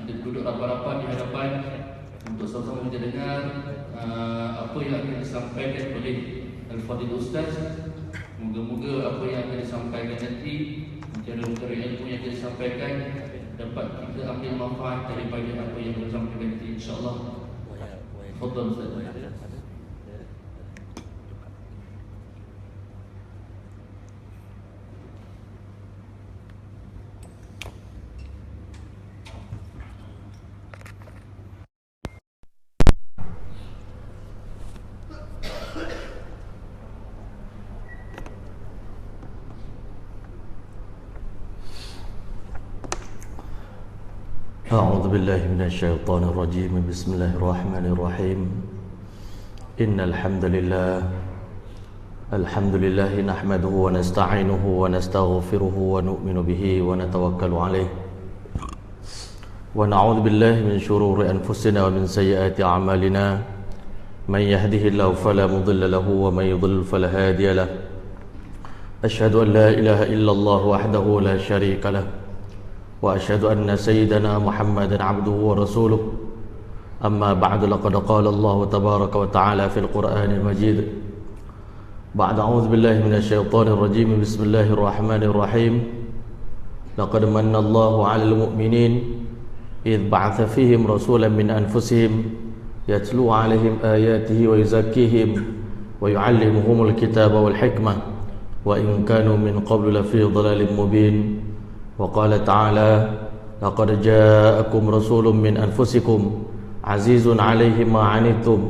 kita duduk rapat-rapat di hadapan untuk sama-sama kita dengar apa yang akan disampaikan oleh Al-Fadhil Ustaz. Moga-moga apa yang akan disampaikan nanti, cara-cara ilmu yang akan disampaikan dapat kita ambil manfaat daripada apa yang disampaikan nanti, insya-Allah. Tafadhal Ustaz. أعوذ بالله من الشيطان الرجيم. بسم الله الرحمن الرحيم. إن الحمد لله نحمده ونستعينه ونستغفره ونؤمن به ونتوكل عليه ونعوذ بالله من شرور أنفسنا ومن سيئات أعمالنا. من يهده الله فلا مضل له ومن يضلل فلا هادي له. أشهد أن لا إله إلا الله وحده لا شريك له وأشهد أن سيدنا محمدا عبده ورسوله. أما بعد، لقد قال الله تبارك وتعالى في القرآن المجيد بعد أعوذ بالله من الشيطان الرجيم. بسم الله الرحمن الرحيم. لقد من الله على المؤمنين إذ بعث فيهم رسولا من أنفسهم يتلو عليهم آياته ويزكيهم ويعلمهم الكتاب والحكمة وإن كانوا من قبل لفي ضلال مبين. وقال تعالى: لقد جاءكم رسول من أنفسكم عزيز عليه ما عنتم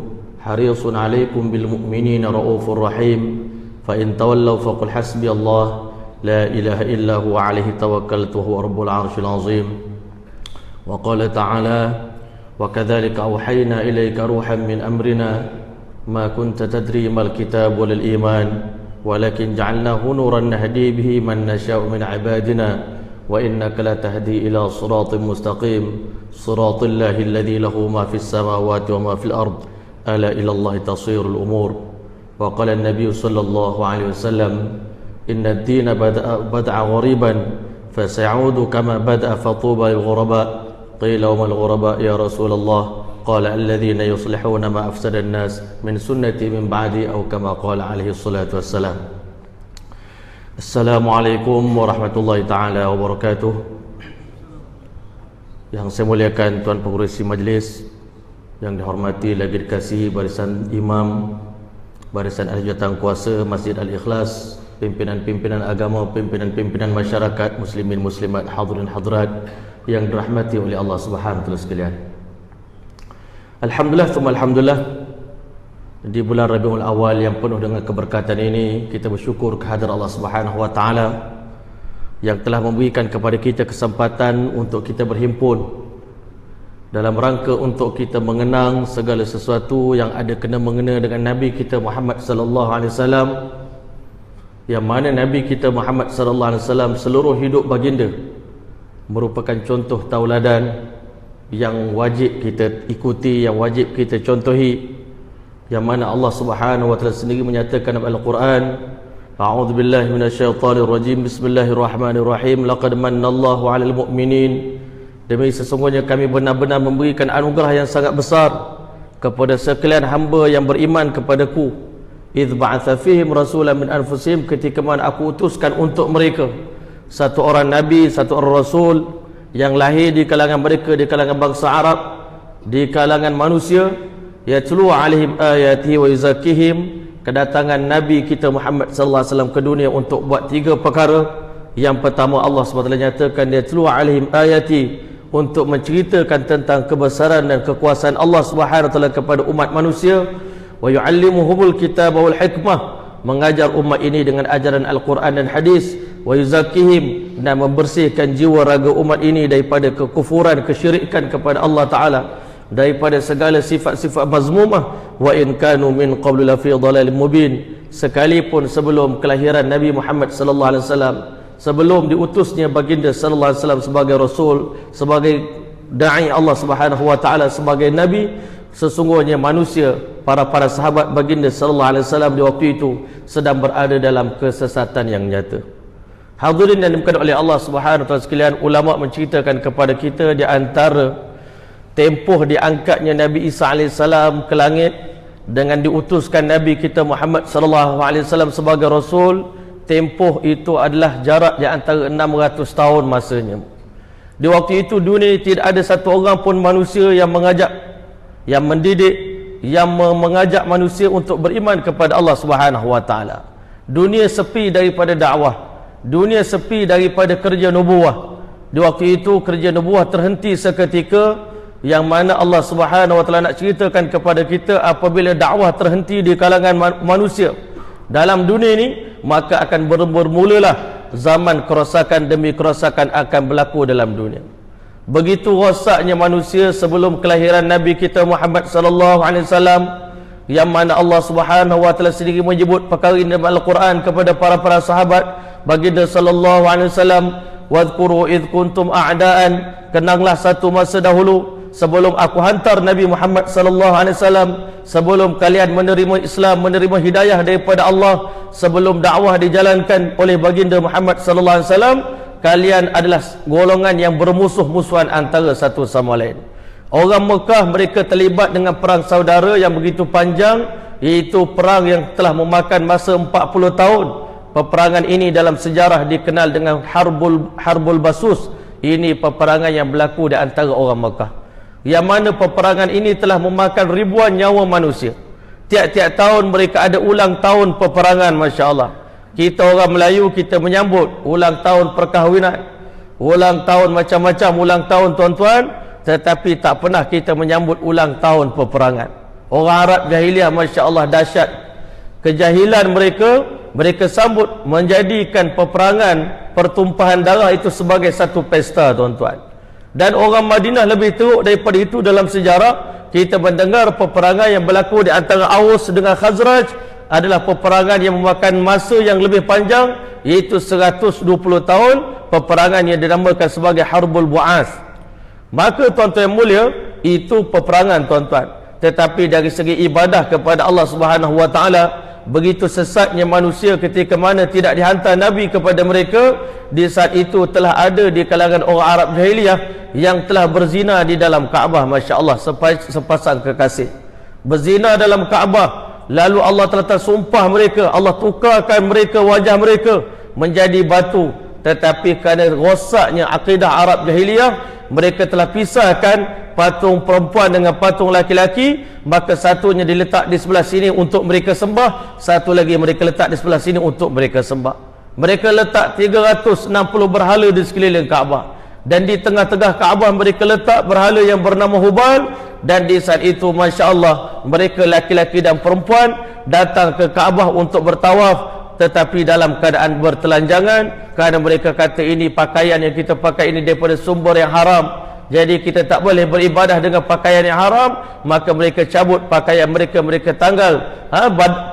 حريص عليكم بالمؤمنين رؤوف رحيم فإن تولوا فقل حسبي الله لا إله إلا هو عليه توكلت وهو رب العرش العظيم. وقال تعالى: وكذلك أوحينا إليك روحا من أمرنا ما كنت تدري ما الكتاب ولا الإيمان ولكن جعلناه نورا نهدي به من نشاء من عبادنا وإنك لتهدي إلى صراط مستقيم صراط الله الذي له ما في السماوات وما في الأرض ألا إلى الله تصير الأمور. وقال النبي صلى الله عليه وسلم: إن الدين بدأ غريبا فسيعود كما بدأ فطوبى للغرباء. قيل: وما الغرباء يا رسول الله؟ قال: الذين يصلحون ما أفسد الناس من سنتي من بعدي أو كما قال عليه الصلاة والسلام. Assalamualaikum warahmatullahi ta'ala wabarakatuh. Yang saya muliakan Tuan Pengerusi Majlis, yang dihormati lagi dikasihi barisan imam, barisan ahli jawatan kuasa Masjid Al-Ikhlas, pimpinan-pimpinan agama, pimpinan-pimpinan masyarakat, muslimin muslimat, hadirin hadirat yang dirahmati oleh Allah Subhanahu wa taala sekalian. Alhamdulillah, tsumma alhamdulillah, di bulan Rabiul Awal yang penuh dengan keberkatan ini, kita bersyukur kehadirat Allah Subhanahu wa taala yang telah memberikan kepada kita kesempatan untuk kita berhimpun dalam rangka untuk kita mengenang segala sesuatu yang ada kena mengena dengan Nabi kita Muhammad sallallahu alaihi wasallam, yang mana Nabi kita Muhammad sallallahu alaihi wasallam seluruh hidup baginda merupakan contoh tauladan yang wajib kita ikuti, yang wajib kita contohi, yang mana Allah Subhanahu wa taala sendiri menyatakan dalam Al-Quran, A'udzu billahi minasyaitonir rajim. Bismillahirrahmanirrahim. Laqad mannallahu 'alal mu'minin. Demi sesungguhnya kami benar-benar memberikan anugerah yang sangat besar kepada sekalian hamba yang beriman kepadaku. Idz ba'atsa fihim rasulan min anfusihim, ketika mana aku utuskan untuk mereka satu orang nabi, satu orang rasul yang lahir di kalangan mereka, di kalangan bangsa Arab, di kalangan manusia. Yatlu alaihim ayatihi wa yuzakkihim. Kedatangan Nabi kita Muhammad sallallahu alaihi wasallam ke dunia untuk buat tiga perkara. Yang pertama, Allah SWT nyatakan yatlu alaihim ayati, untuk menceritakan tentang kebesaran dan kekuasaan Allah Subhanahu wa taala kepada umat manusia. Wa yuallimuhumul kitaba wal hikmah, mengajar umat ini dengan ajaran Al-Quran dan hadis. Wa yuzakkihim, dan membersihkan jiwa raga umat ini daripada kekufuran, kesyirikan kepada Allah Ta'ala, daripada segala sifat-sifat mazmumah. Wa in kanu min qablu la fi dhalalin mubin, sekalipun sebelum kelahiran Nabi Muhammad sallallahu alaihi wasallam, sebelum diutusnya baginda sallallahu alaihi wasallam sebagai rasul, sebagai dai Allah Subhanahu wa taala, sebagai nabi, sesungguhnya manusia, para sahabat baginda sallallahu alaihi wasallam di waktu itu sedang berada dalam kesesatan yang nyata. Hadirin yang dimuliakan oleh Allah Subhanahu wa taala sekalian, ulama menceritakan kepada kita di antara tempoh diangkatnya Nabi Isa alaihissalam ke langit dengan diutuskan Nabi kita Muhammad sallallahu alaihi wasallam sebagai rasul, tempoh itu adalah jarak di antara 600 tahun masanya. Di waktu itu dunia tidak ada satu orang pun manusia yang mengajak, yang mendidik, yang mengajak manusia untuk beriman kepada Allah Subhanahu wa taala. Dunia sepi daripada dakwah, dunia sepi daripada kerja nubuah. Di waktu itu kerja nubuah terhenti seketika, yang mana Allah Subhanahu wa taala nak ceritakan kepada kita apabila dakwah terhenti di kalangan manusia dalam dunia ini, maka akan bermulalah zaman kerosakan demi kerosakan akan berlaku dalam dunia. Begitu rosaknya manusia sebelum kelahiran Nabi kita Muhammad sallallahu alaihi wasallam, yang mana Allah Subhanahu wa taala sendiri menyebut perkara ini dalam Al-Quran kepada para sahabat baginda sallallahu alaihi wasallam, wadhkuru id kuntum a'daan, kenanglah satu masa dahulu sebelum aku hantar Nabi Muhammad sallallahu alaihi wasallam, sebelum kalian menerima Islam, menerima hidayah daripada Allah, sebelum dakwah dijalankan oleh baginda Muhammad sallallahu alaihi wasallam, kalian adalah golongan yang bermusuh-musuhan antara satu sama lain. Orang Mekah mereka terlibat dengan perang saudara yang begitu panjang, iaitu perang yang telah memakan masa 40 tahun. Peperangan ini dalam sejarah dikenal dengan Harbul Basus. Ini peperangan yang berlaku di antara orang Mekah, yang mana peperangan ini telah memakan ribuan nyawa manusia. Tiap-tiap tahun mereka ada ulang tahun peperangan, Masya Allah. Kita orang Melayu, kita menyambut ulang tahun perkahwinan, ulang tahun macam-macam ulang tahun tuan-tuan, tetapi tak pernah kita menyambut ulang tahun peperangan. Orang Arab jahiliah, Masya Allah, dahsyat kejahilan mereka sambut menjadikan peperangan, pertumpahan darah itu sebagai satu pesta, tuan-tuan. Dan orang Madinah lebih teruk daripada itu dalam sejarah. Kita mendengar peperangan yang berlaku di antara Aus dengan Khazraj adalah peperangan yang memakan masa yang lebih panjang, iaitu 120 tahun, peperangan yang dinamakan sebagai Harbul Bu'as. Maka tuan-tuan yang mulia, itu peperangan, tuan-tuan. Tetapi dari segi ibadah kepada Allah Subhanahu wa taala, begitu sesatnya manusia ketika mana tidak dihantar Nabi kepada mereka. Di saat itu telah ada di kalangan orang Arab jahiliyah yang telah berzina di dalam Kaabah, Masya Allah, sepasang kekasih berzina dalam Kaabah. Lalu Allah telah sumpah mereka, Allah tukarkan mereka, wajah mereka menjadi batu. Tetapi kerana rosaknya akidah Arab jahiliyah, mereka telah pisahkan patung perempuan dengan patung laki-laki. Maka satunya diletak di sebelah sini untuk mereka sembah, satu lagi mereka letak di sebelah sini untuk mereka sembah. Mereka letak 360 berhala di sekeliling Kaabah, dan di tengah-tengah Kaabah mereka letak berhala yang bernama Hubal. Dan di saat itu, Masya Allah, mereka laki-laki dan perempuan datang ke Kaabah untuk bertawaf, tetapi dalam keadaan bertelanjangan, kerana mereka kata ini pakaian yang kita pakai ini daripada sumber yang haram, jadi kita tak boleh beribadah dengan pakaian yang haram. Maka mereka cabut pakaian mereka, mereka tanggal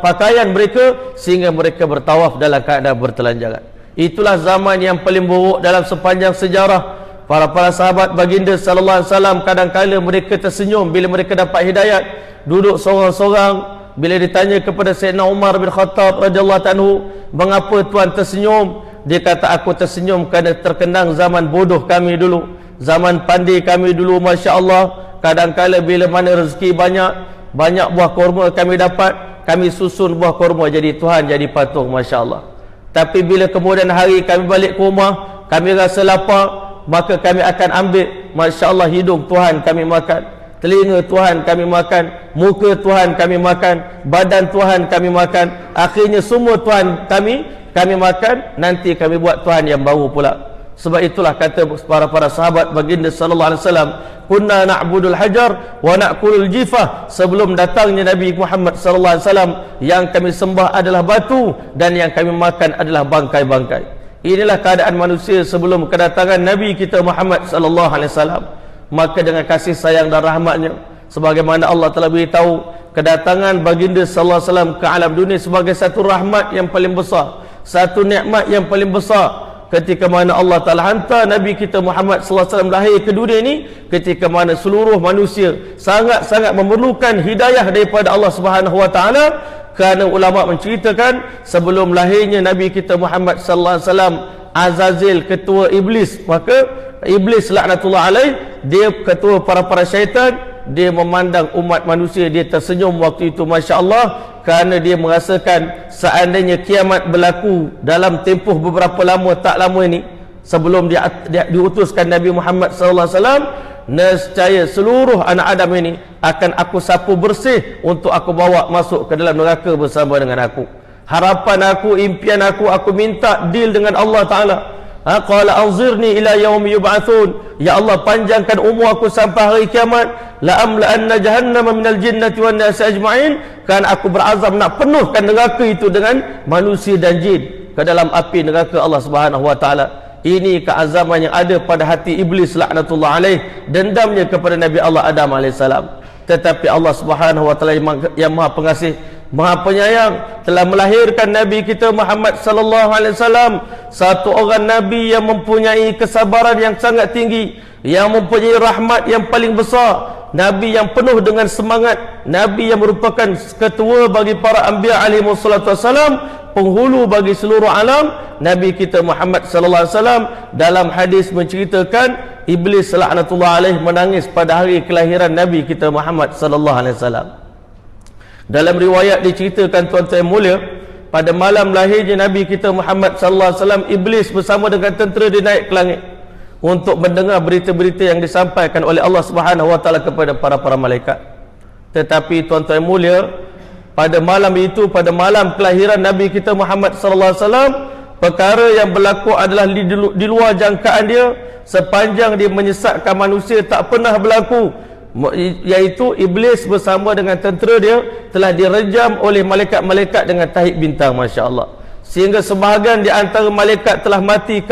pakaian mereka, sehingga mereka bertawaf dalam keadaan bertelanjangan. Itulah zaman yang paling buruk dalam sepanjang sejarah. Para sahabat baginda sallallahu alaihi wasallam kadang-kala mereka tersenyum bila mereka dapat hidayat, duduk seorang-seorang. Bila ditanya kepada Sayyidina Umar bin Khattab radhiyallahu anhu, mengapa tuan tersenyum? Dia kata, aku tersenyum kerana terkenang zaman bodoh kami dulu, zaman pandai kami dulu. Masya Allah, kadang-kala bila mana rezeki banyak buah kurma kami dapat, kami susun buah kurma jadi Tuhan, jadi patung, Masya Allah. Tapi bila kemudian hari kami balik ke rumah, kami rasa lapar, maka kami akan ambil, Masya Allah, hidung Tuhan kami makan, telinga Tuhan kami makan, muka Tuhan kami makan, badan Tuhan kami makan, akhirnya semua Tuhan kami makan, nanti kami buat Tuhan yang baru pula. Sebab itulah kata para sahabat baginda sallallahu alaihi wasallam, kunna na'budul hajar wa na'kulul jifah. Sebelum datangnya Nabi Muhammad sallallahu alaihi wasallam, yang kami sembah adalah batu dan yang kami makan adalah bangkai-bangkai. Inilah keadaan manusia sebelum kedatangan Nabi kita Muhammad sallallahu alaihi wasallam. Maka dengan kasih sayang dan rahmatnya, sebagaimana Allah telah beritahu kedatangan baginda sallallahu alaihi wasallam ke alam dunia sebagai satu rahmat yang paling besar, satu nikmat yang paling besar. Ketika mana Allah Ta'ala hantar Nabi kita Muhammad sallallahu alaihi wasallam lahir ke dunia ini, ketika mana seluruh manusia sangat-sangat memerlukan hidayah daripada Allah Subhanahu wa taala. Kerana ulama menceritakan sebelum lahirnya Nabi kita Muhammad sallallahu alaihi wasallam, Azazil ketua iblis. Maka iblis laknatullah alaih, dia ketua para syaitan, dia memandang umat manusia, dia tersenyum waktu itu, Masya Allah, kerana dia merasakan seandainya kiamat berlaku dalam tempoh beberapa lama, tak lama ini, sebelum dia diutuskan Nabi Muhammad SAW, nescaya seluruh anak Adam ini akan aku sapu bersih untuk aku bawa masuk ke dalam neraka bersama dengan aku. Harapan aku, impian aku minta deal dengan Allah Ta'ala. Qala anzirni ila yaumi yub'atsun. Ya Allah, panjangkan umur aku sampai hari kiamat. La amla'anna jahannama minal jinnati wan nasi ajma'in. Kan aku berazam nak penuhkan neraka itu dengan manusia dan jin ke dalam api neraka Allah Subhanahu wa taala. Ini keazaman yang ada pada hati iblis laknatullah alaih, dendamnya kepada Nabi Allah Adam alaihissalam. Tetapi Allah Subhanahu wa taala yang Maha Pengasih, Maha Penyayang, telah melahirkan Nabi kita Muhammad sallallahu alaihi wasallam, satu orang nabi yang mempunyai kesabaran yang sangat tinggi, yang mempunyai rahmat yang paling besar, nabi yang penuh dengan semangat, nabi yang merupakan ketua bagi para anbiya alaihi wassalatu wassalam, penghulu bagi seluruh alam. Nabi kita Muhammad sallallahu alaihi wasallam dalam hadis menceritakan iblis laknatullah alaih menangis pada hari kelahiran Nabi kita Muhammad sallallahu alaihi wasallam. Dalam riwayat diceritakan, tuan-tuan mulia, pada malam lahirnya Nabi kita Muhammad sallallahu alaihi wasallam, iblis bersama dengan tentera dia naik ke langit untuk mendengar berita-berita yang disampaikan oleh Allah Subhanahu wa taala kepada para malaikat. Tetapi tuan-tuan mulia, pada malam itu, pada malam kelahiran Nabi kita Muhammad sallallahu alaihi wasallam, perkara yang berlaku adalah di luar jangkaan dia, sepanjang dia menyesatkan manusia tak pernah berlaku, iaitu iblis bersama dengan tentera dia telah direjam oleh malaikat-malaikat dengan tahi bintang, Masya Allah. Sehingga sebahagian di antara malaikat telah mati,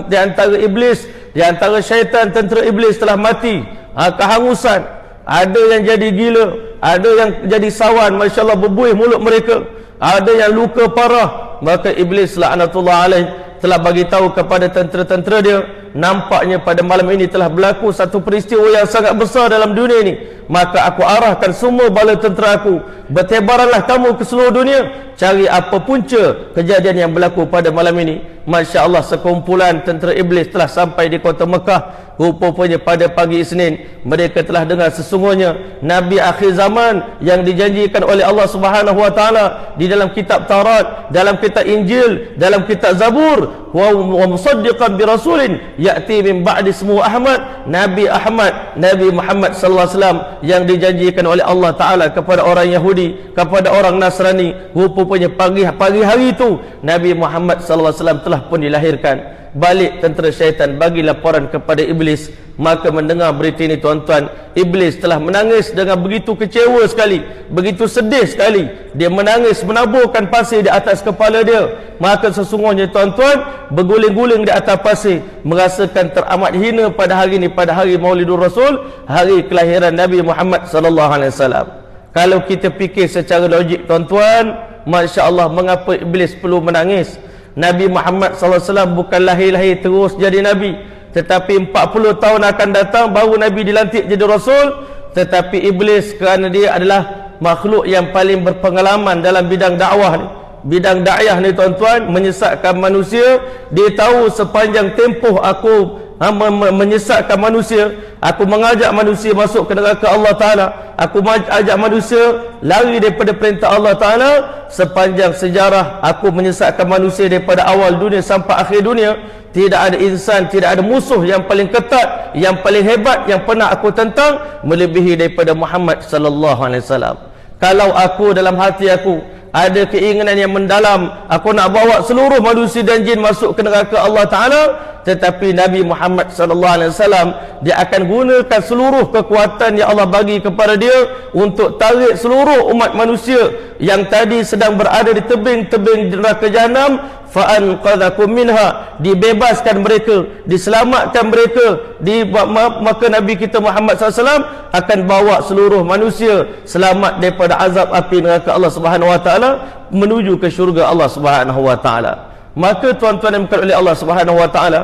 di antara iblis, di antara syaitan, tentera iblis telah mati kehanggusan. Ada yang jadi gila, ada yang jadi sawan, Masya Allah, berbuih mulut mereka, ada yang luka parah. Maka iblis laknatullah alaih telah bagi tahu kepada tentera-tentera dia, nampaknya pada malam ini telah berlaku satu peristiwa yang sangat besar dalam dunia ini. Maka aku arahkan semua bala tentera aku, bertebaranlah kamu ke seluruh dunia, cari apa punca kejadian yang berlaku pada malam ini. Masya Allah, sekumpulan tentera iblis telah sampai di kota Mekah. Rupanya pada pagi Isnin mereka telah dengar sesungguhnya Nabi akhir zaman yang dijanjikan oleh Allah Subhanahu wa taala di dalam kitab Taurat, dalam kitab Injil, dalam kitab Zabur, wa musaddiqan bi rasulin ya'ti min ba'di ismuhu Ahmad. Nabi Ahmad, Nabi Muhammad sallallahu alaihi wasallam yang dijanjikan oleh Allah taala kepada orang Yahudi, kepada orang Nasrani, rupanya pagi hari itu Nabi Muhammad sallallahu alaihi wasallam telah pun dilahirkan. Balik tentera syaitan bagi laporan kepada iblis. Maka mendengar berita ini, tuan-tuan, iblis telah menangis dengan begitu kecewa sekali, begitu sedih sekali. Dia menangis, menaburkan pasir di atas kepala dia. Maka sesungguhnya, tuan-tuan, berguling-guling di atas pasir, merasakan teramat hina pada hari ini, pada hari Maulidur Rasul, hari kelahiran Nabi Muhammad sallallahu alaihi wasallam. Kalau kita fikir secara logik, tuan-tuan, Masya Allah, mengapa iblis perlu menangis? Nabi Muhammad SAW bukan lahir-lahir terus jadi Nabi, tetapi 40 tahun akan datang baru Nabi dilantik jadi Rasul. Tetapi iblis, kerana dia adalah makhluk yang paling berpengalaman dalam bidang dakwah ni, bidang dakwah ni, tuan-tuan, menyesatkan manusia. Dia tahu sepanjang tempoh aku menyesatkan manusia, aku mengajak manusia masuk ke neraka Allah Ta'ala, aku ajak manusia lari daripada perintah Allah Ta'ala. Sepanjang sejarah aku menyesatkan manusia daripada awal dunia sampai akhir dunia. Tidak ada insan, tidak ada musuh yang paling ketat, yang paling hebat yang pernah aku tentang melebihi daripada Muhammad sallallahu alaihi wasallam. Kalau aku dalam hati aku ada keinginan yang mendalam, aku nak bawa seluruh manusia dan jin masuk ke neraka Allah Ta'ala, tetapi Nabi Muhammad SAW dia akan gunakan seluruh kekuatan yang Allah bagi kepada dia untuk tarik seluruh umat manusia yang tadi sedang berada di tebing-tebing neraka jahanam, fa'anqadhakum minha, dibebaskan mereka, diselamatkan mereka. Maka Nabi kita Muhammad SAW akan bawa seluruh manusia selamat daripada azab api neraka Allah Subhanahu wa taala menuju ke syurga Allah Subhanahu wa taala. Maka tuan-tuan yang dimuliakan oleh Allah Subhanahu wa taala,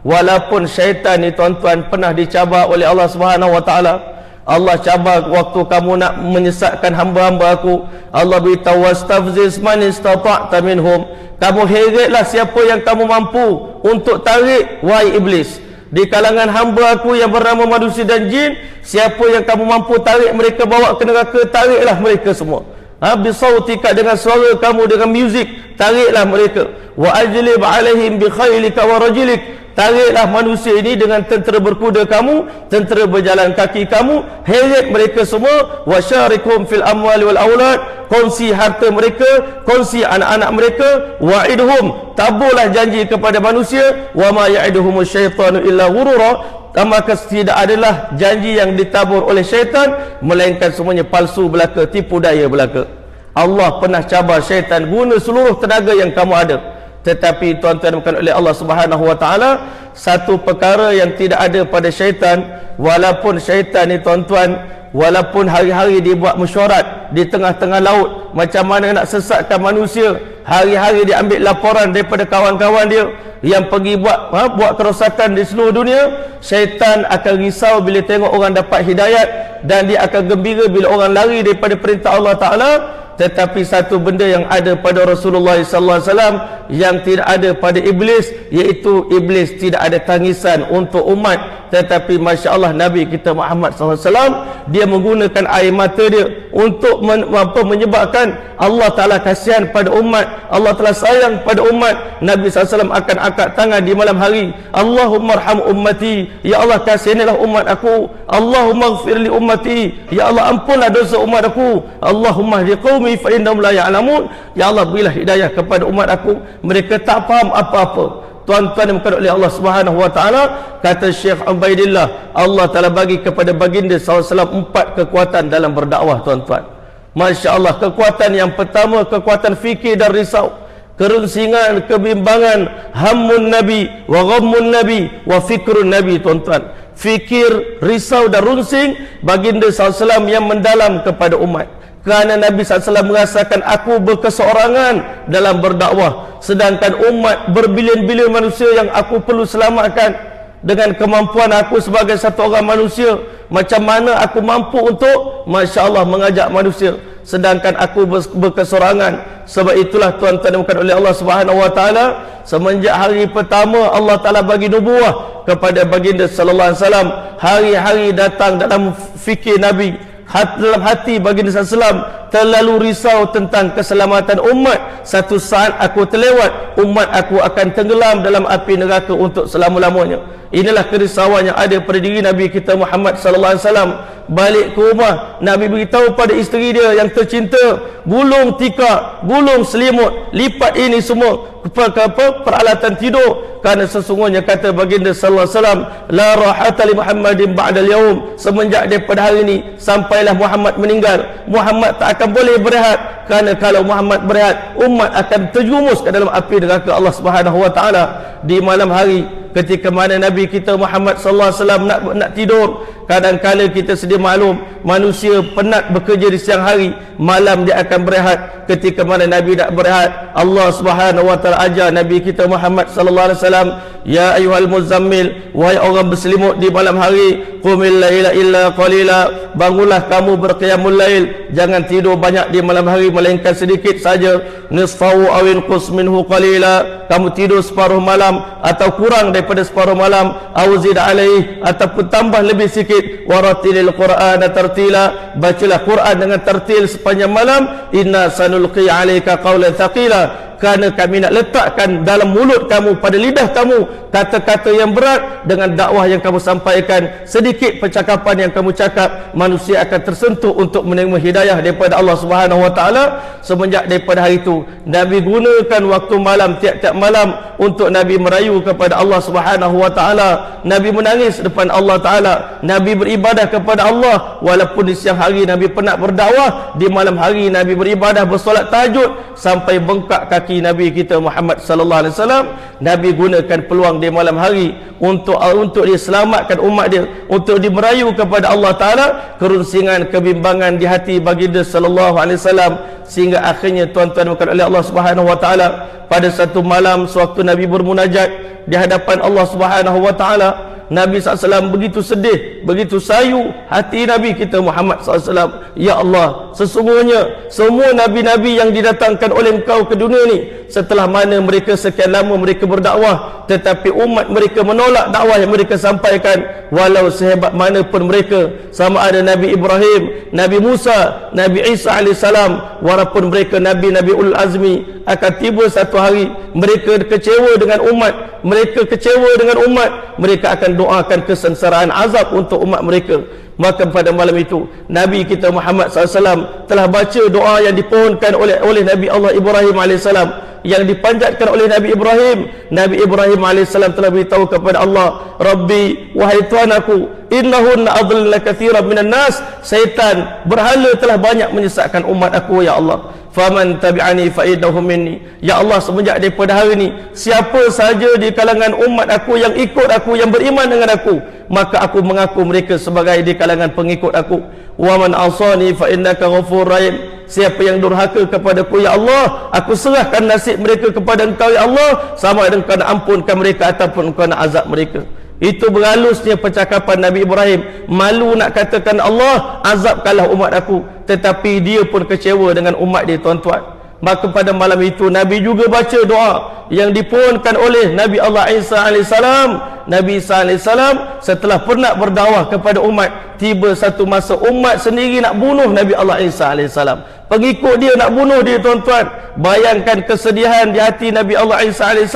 walaupun syaitan ni, tuan-tuan, pernah dicabar oleh Allah Subhanahu wa taala, Allah cabar waktu kamu nak menyesatkan hamba-hamba aku. Allah beritahu wastafziz man istata'ta minhum, kamu heretlah siapa yang kamu mampu untuk tarik, wahai iblis, di kalangan hamba aku yang bernama manusia dan jin. Siapa yang kamu mampu tarik mereka bawa ke neraka, tariklah mereka semua. Bisautika, dengan suara kamu, dengan muzik, tariklah mereka. Wa ajlib alaihim bi khailika wa rajlik, tariklah manusia ini dengan tentera berkuda kamu, tentera berjalan kaki kamu, heret mereka semua. Wa syarikhum fil amwali wal aulad, kongsi harta mereka, kongsi anak-anak mereka. Wa'idhum, taburlah janji kepada manusia. Wa ma ya'iduhumus syaitanu illa ghurura, maka tidak adalah janji yang ditabur oleh syaitan melainkan semuanya palsu belaka, tipu daya belaka. Allah pernah cabar syaitan, guna seluruh tenaga yang kamu ada. Tetapi tuan-tuan bukan oleh Allah Subhanahu wa taala, satu perkara yang tidak ada pada syaitan, walaupun syaitan ni tuan-tuan, walaupun hari-hari dia buat mesyuarat di tengah-tengah laut macam mana nak sesatkan manusia, hari-hari dia ambil laporan daripada kawan-kawan dia yang pergi buat kerosakan di seluruh dunia, syaitan akan risau bila tengok orang dapat hidayat, dan dia akan gembira bila orang lari daripada perintah Allah Ta'ala. Tetapi satu benda yang ada pada Rasulullah SAW yang tidak ada pada iblis, iaitu iblis tidak ada tangisan untuk umat. Tetapi Masya Allah, Nabi kita Muhammad SAW, dia menggunakan air mata dia untuk menyebabkan Allah Ta'ala kasihan pada umat, Allah Ta'ala sayang pada umat. Nabi SAW akan angkat tangan di malam hari, Allahumma arham ummati, ya Allah kasihanilah umat aku. Allahumma ighfir li ummati, ya Allah ampunlah dosa umat aku. Allahumma hdi qaumi fa innahum la ya'lamun, ya Allah berilah hidayah kepada umat aku, mereka tak faham apa-apa. Tuan-tuan yang dimuliakan oleh Allah Subhanahu wa taala, kata Syekh Ubaidillah, Allah Taala bagi kepada baginda SAW 4 kekuatan dalam berdakwah tuan-tuan. Masya Allah, kekuatan yang pertama, kekuatan fikir dan risau, kerunsingan, kebimbangan, hammun Nabi wa ghammun Nabi wa fikrun Nabi tuan-tuan. Fikir, risau dan runsing baginda SAW yang mendalam kepada umat. Kerana Nabi SAW merasakan, aku berkeseorangan dalam berdakwah, sedangkan umat berbilion-bilion manusia yang aku perlu selamatkan. Dengan kemampuan aku sebagai satu orang manusia, macam mana aku mampu untuk Masya Allah mengajak manusia, sedangkan aku berkeseorangan. Sebab itulah tuan-tuan yang bukan oleh Allah Subhanahu wa taala, semenjak hari pertama Allah Taala bagi nubuah kepada baginda sallallahu alaihi wasallam, hari-hari datang dalam fikir Nabi, dalam hati baginda SAW terlalu risau tentang keselamatan umat. Satu saat aku terlewat, umat aku akan tenggelam dalam api neraka untuk selama-lamanya. Inilah kerisauan yang ada pada diri Nabi kita Muhammad sallallahu alaihi wasallam. Balik ke rumah, Nabi beritahu pada isteri dia yang tercinta, gulung tikar, gulung selimut, lipat ini semua peralatan tidur, kerana sesungguhnya kata baginda sallallahu alaihi wasallam, la rahata li Muhammadin ba'dal yaum, semenjak daripada hari ini sampailah Muhammad meninggal, Muhammad tak akan boleh berehat, kerana kalau Muhammad berehat, umat akan terjumus ke dalam api neraka Allah Subhanahu wa taala. Di malam hari, ketika mana Nabi kita Muhammad sallallahu alaihi wasallam nak tidur, kadang-kala kita sedia maklum, manusia penat bekerja di siang hari, malam dia akan berehat. Ketika mana Nabi nak berehat, Allah Subhanahu wa taala ajar Nabi kita Muhammad sallallahu alaihi wasallam, ya ayyuhal muzammil, wahai orang berselimut di malam hari, qumil laila illa qalila, bangunlah kamu berqiyamul lail, jangan tidur banyak di malam hari melainkan sedikit saja, nisfahu aw inqus minhu qalila, kamu tidur separuh malam atau kurang daripada separuh malam, aw zid alaih, ataupun tambah lebih sikit, waratilil qur'ana tartila, bacalah Quran dengan tartil sepanjang malam, inna sanulqi alaika qawlan thaqila, kerana kami nak letakkan dalam mulut kamu, pada lidah kamu, kata-kata yang berat. Dengan dakwah yang kamu sampaikan, sedikit percakapan yang kamu cakap, manusia akan tersentuh untuk menerima hidayah daripada Allah Subhanahu wa taala. Semenjak daripada hari itu, Nabi gunakan waktu malam, tiap-tiap malam, untuk Nabi merayu kepada Allah Subhanahu wa taala. Nabi menangis depan Allah taala, Nabi beribadah kepada Allah. Walaupun di siang hari Nabi penat berdakwah, di malam hari Nabi beribadah, bersolat tahajud sampai bengkak kaki Nabi kita Muhammad sallallahu alaihi wasallam. Nabi gunakan peluang di malam hari untuk diselamatkan umat dia, untuk dimerayu kepada Allah taala, kerunsingan, kebimbangan di hati baginda sallallahu alaihi wasallam, sehingga akhirnya tuan-tuan bukan oleh Allah Subhanahu wa taala, pada satu malam sewaktu Nabi bermunajat di hadapan Allah Subhanahu wa taala, Nabi SAW begitu sedih, begitu sayu hati Nabi kita Muhammad SAW. Ya Allah, sesungguhnya semua Nabi-Nabi yang didatangkan oleh Engkau ke dunia ni, setelah mana mereka sekian lama mereka berdakwah, tetapi umat mereka menolak dakwah yang mereka sampaikan, walau sehebat mana pun mereka, sama ada Nabi Ibrahim, Nabi Musa, Nabi Isa AS, walaupun mereka Nabi-Nabi Ulul Azmi, akan tiba satu hari mereka kecewa dengan umat, mereka kecewa dengan umat, mereka akan doakan kesengsaraan azab untuk umat mereka. Maka pada malam itu Nabi kita Muhammad SAW telah baca doa yang dipohonkan oleh Nabi Allah Ibrahim AS, yang dipanjatkan oleh Nabi Ibrahim. Nabi Ibrahim AS telah beritahu kepada Allah, Rabbi, wahai Tuhan aku, innahunna adlilna katsiran minan nas, syaitan berhala telah banyak menyesatkan umat aku ya Allah. Faman tabi'ani fa innahu minni. Ya Allah, semenjak daripada hari ini, siapa saja di kalangan umat aku yang ikut aku, yang beriman dengan aku, maka aku mengaku mereka sebagai di kalangan pengikut aku. Wa man asani fa innaka ghafurur rahim. Siapa yang durhaka kepadaku ya Allah, aku serahkan nasib mereka kepada Engkau ya Allah, sama ada Engkau nak ampunkan mereka ataupun Engkau nak azab mereka. Itu berhalusnya percakapan Nabi Ibrahim. Malu nak katakan Allah, azabkanlah umat aku, tetapi dia pun kecewa dengan umat dia, tuan-tuan. Maka pada malam itu Nabi juga baca doa yang dipohonkan oleh Nabi Allah Isa AS. Nabi Isa AS setelah pernah berdakwah kepada umat, tiba satu masa umat sendiri nak bunuh Nabi Allah Isa AS. Pengikut dia nak bunuh dia, tuan-tuan. Bayangkan kesedihan di hati Nabi Allah Isa AS.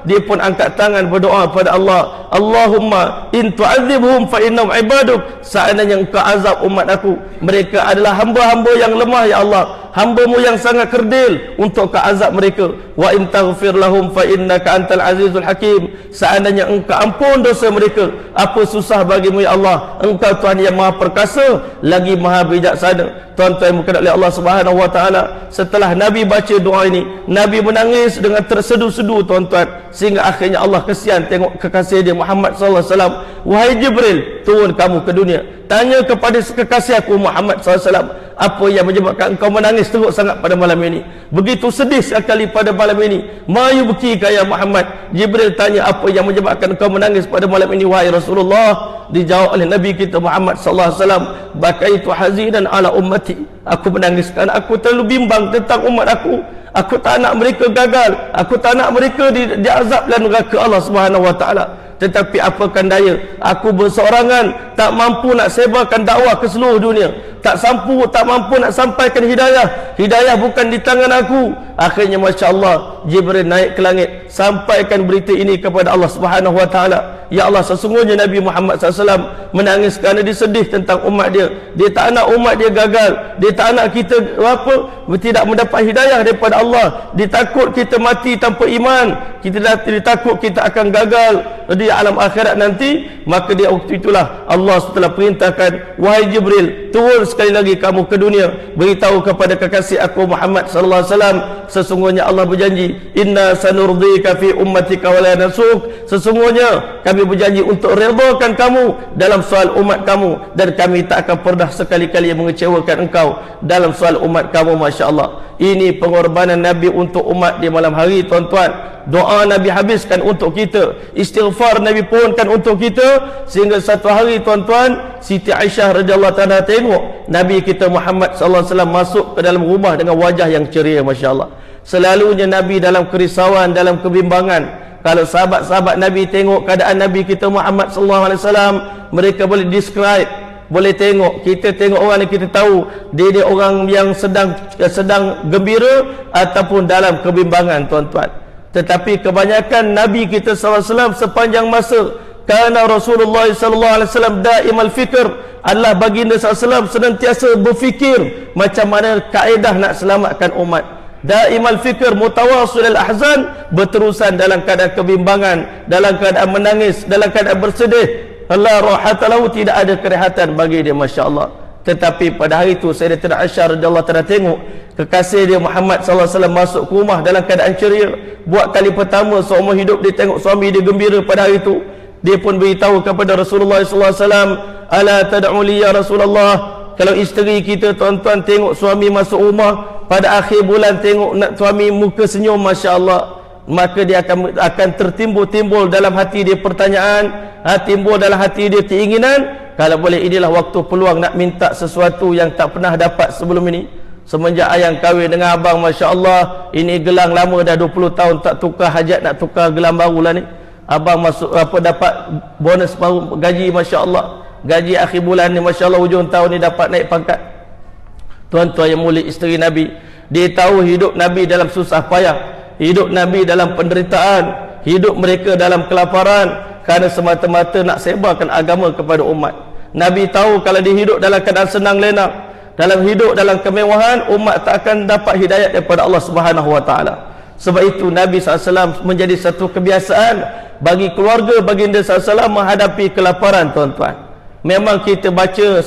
Dia pun angkat tangan berdoa pada Allah, Allahumma in tu'adzibhum fa innahum ibaduk. Seandainya Engkau azab umat aku, mereka adalah hamba-hamba yang lemah ya Allah, hamba-Mu yang sangat kerdil untuk Kau azab mereka. Wa in taghfir lahum fa innaka antal azizul hakim. Seandainya Engkau ampun dosa mereka, apa susah bagimu ya Allah, Engkau Tuhan yang maha perkasa lagi maha bijaksana. Tuan-tuan yang berkenan oleh Allah Subhanahu wa taala, setelah Nabi baca doa ini, Nabi menangis dengan tersedu-sedu, tuan-tuan, sehingga akhirnya Allah kesian tengok kekasih dia Muhammad sallallahu alaihi wasallam. Wahai Jibril, turun kamu ke dunia, tanya kepada kekasih aku Muhammad sallallahu alaihi wasallam, apa yang menyebabkan engkau menangis teruk sangat pada malam ini, begitu sedih sekali pada malam ini. Ma yubkika ya Muhammad. Jibril tanya, apa yang menyebabkan engkau menangis pada malam ini wahai Rasulullah? Dijawab oleh Nabi kita Muhammad sallallahu alaihi wasallam, bakaitu hazinan ala ummati. Aku menangis kerana aku terlalu bimbang tentang umat aku. Aku tak nak mereka gagal, aku tak nak mereka diazab dalam neraka Allah Subhanahu wa taala. Tetapi apakan daya, aku berseorangan, tak mampu nak sebarkan dakwah ke seluruh dunia, tak mampu nak sampaikan hidayah. Hidayah bukan di tangan aku. Akhirnya Masya Allah, Jibril naik ke langit, sampaikan berita ini kepada Allah Subhanahu wa taala. Ya Allah, sesungguhnya Nabi Muhammad SAW menangis kerana dia sedih tentang umat dia. Dia tak nak umat dia gagal, dia tak nak kita tidak mendapat hidayah daripada Allah. Dia takut kita mati tanpa iman, dia takut kita akan gagal di alam akhirat nanti. Maka dia waktu itulah Allah setelah perintahkan, wahai Jibril, turun sekali lagi kamu ke dunia, beritahu kepada kekasih aku Muhammad sallallahu alaihi wasallam, sesungguhnya Allah berjanji, inna sanurdika fi ummatika wa la nasuk. Sesungguhnya kami berjanji untuk redakan kamu dalam soal umat kamu, dan kami tak akan pernah sekali-kali mengecewakan engkau dalam soal umat kamu. Masya Allah, ini pengorbanan Nabi untuk umat di malam hari, tuan-tuan. Doa Nabi habiskan untuk kita, istighfar Nabi pohonkan untuk kita, sehingga satu hari, tuan-tuan, Siti Aisyah radhiyallahu taala tengok Nabi kita Muhammad sallallahu alaihi wasallam masuk ke dalam rumah dengan wajah yang ceria. Masya Allah, selalunya Nabi dalam kerisauan, dalam kebimbangan. Kalau sahabat-sahabat Nabi tengok keadaan Nabi kita Muhammad sallallahu alaihi wasallam, mereka boleh describe, boleh tengok. Kita tengok orang ni, kita tahu dia orang yang sedang gembira ataupun dalam kebimbangan, tuan-tuan. Tetapi kebanyakan Nabi kita SAW sepanjang masa, kerana Rasulullah SAW daimal fikir, Allah baginda SAW senantiasa berfikir macam mana kaedah nak selamatkan umat. Daimal fikir mutawasil al-ahzan, berterusan dalam keadaan kebimbangan, dalam keadaan menangis, dalam keadaan bersedih. Allah rahatalahu, tidak ada kerehatan bagi dia. Masya Allah. Tetapi pada hari itu Sayyidatina Aisyah radhiyallahu taala tengok kekasih dia Muhammad sallallahu alaihi wasallam masuk ke rumah dalam keadaan ceria. Buat kali pertama seumur hidup dia tengok suami dia gembira pada hari itu. Dia pun beritahu kepada Rasulullah sallallahu alaihi wasallam, ala tad'u li ya Rasulullah. Kalau isteri kita, tuan-tuan, tengok suami masuk rumah pada akhir bulan, tengok nak suami muka senyum, Masya Allah, maka dia akan tertimbul dalam hati dia pertanyaan, timbul dalam hati dia keinginan. Kalau boleh, inilah waktu peluang nak minta sesuatu yang tak pernah dapat sebelum ini. Semenjak ayang kahwin dengan abang, Masya Allah, ini gelang lama dah 20 tahun tak tukar, hajat nak tukar gelang baru lah ni. Abang masuk dapat bonus baru gaji, Masya Allah, gaji akhir bulan ni, Masya Allah, hujung tahun ni dapat naik pangkat. Tuan-tuan yang mulia, isteri Nabi, dia tahu hidup Nabi dalam susah payah, hidup Nabi dalam penderitaan, hidup mereka dalam kelaparan, kerana semata-mata nak sebarkan agama kepada umat. Nabi tahu kalau dia hidup dalam keadaan senang lenang, dalam hidup dalam kemewahan, umat tak akan dapat hidayat daripada Allah Subhanahu wa taala. Sebab itu Nabi SAW menjadi satu kebiasaan bagi keluarga baginda SAW menghadapi kelaparan, tuan-tuan. Memang kita baca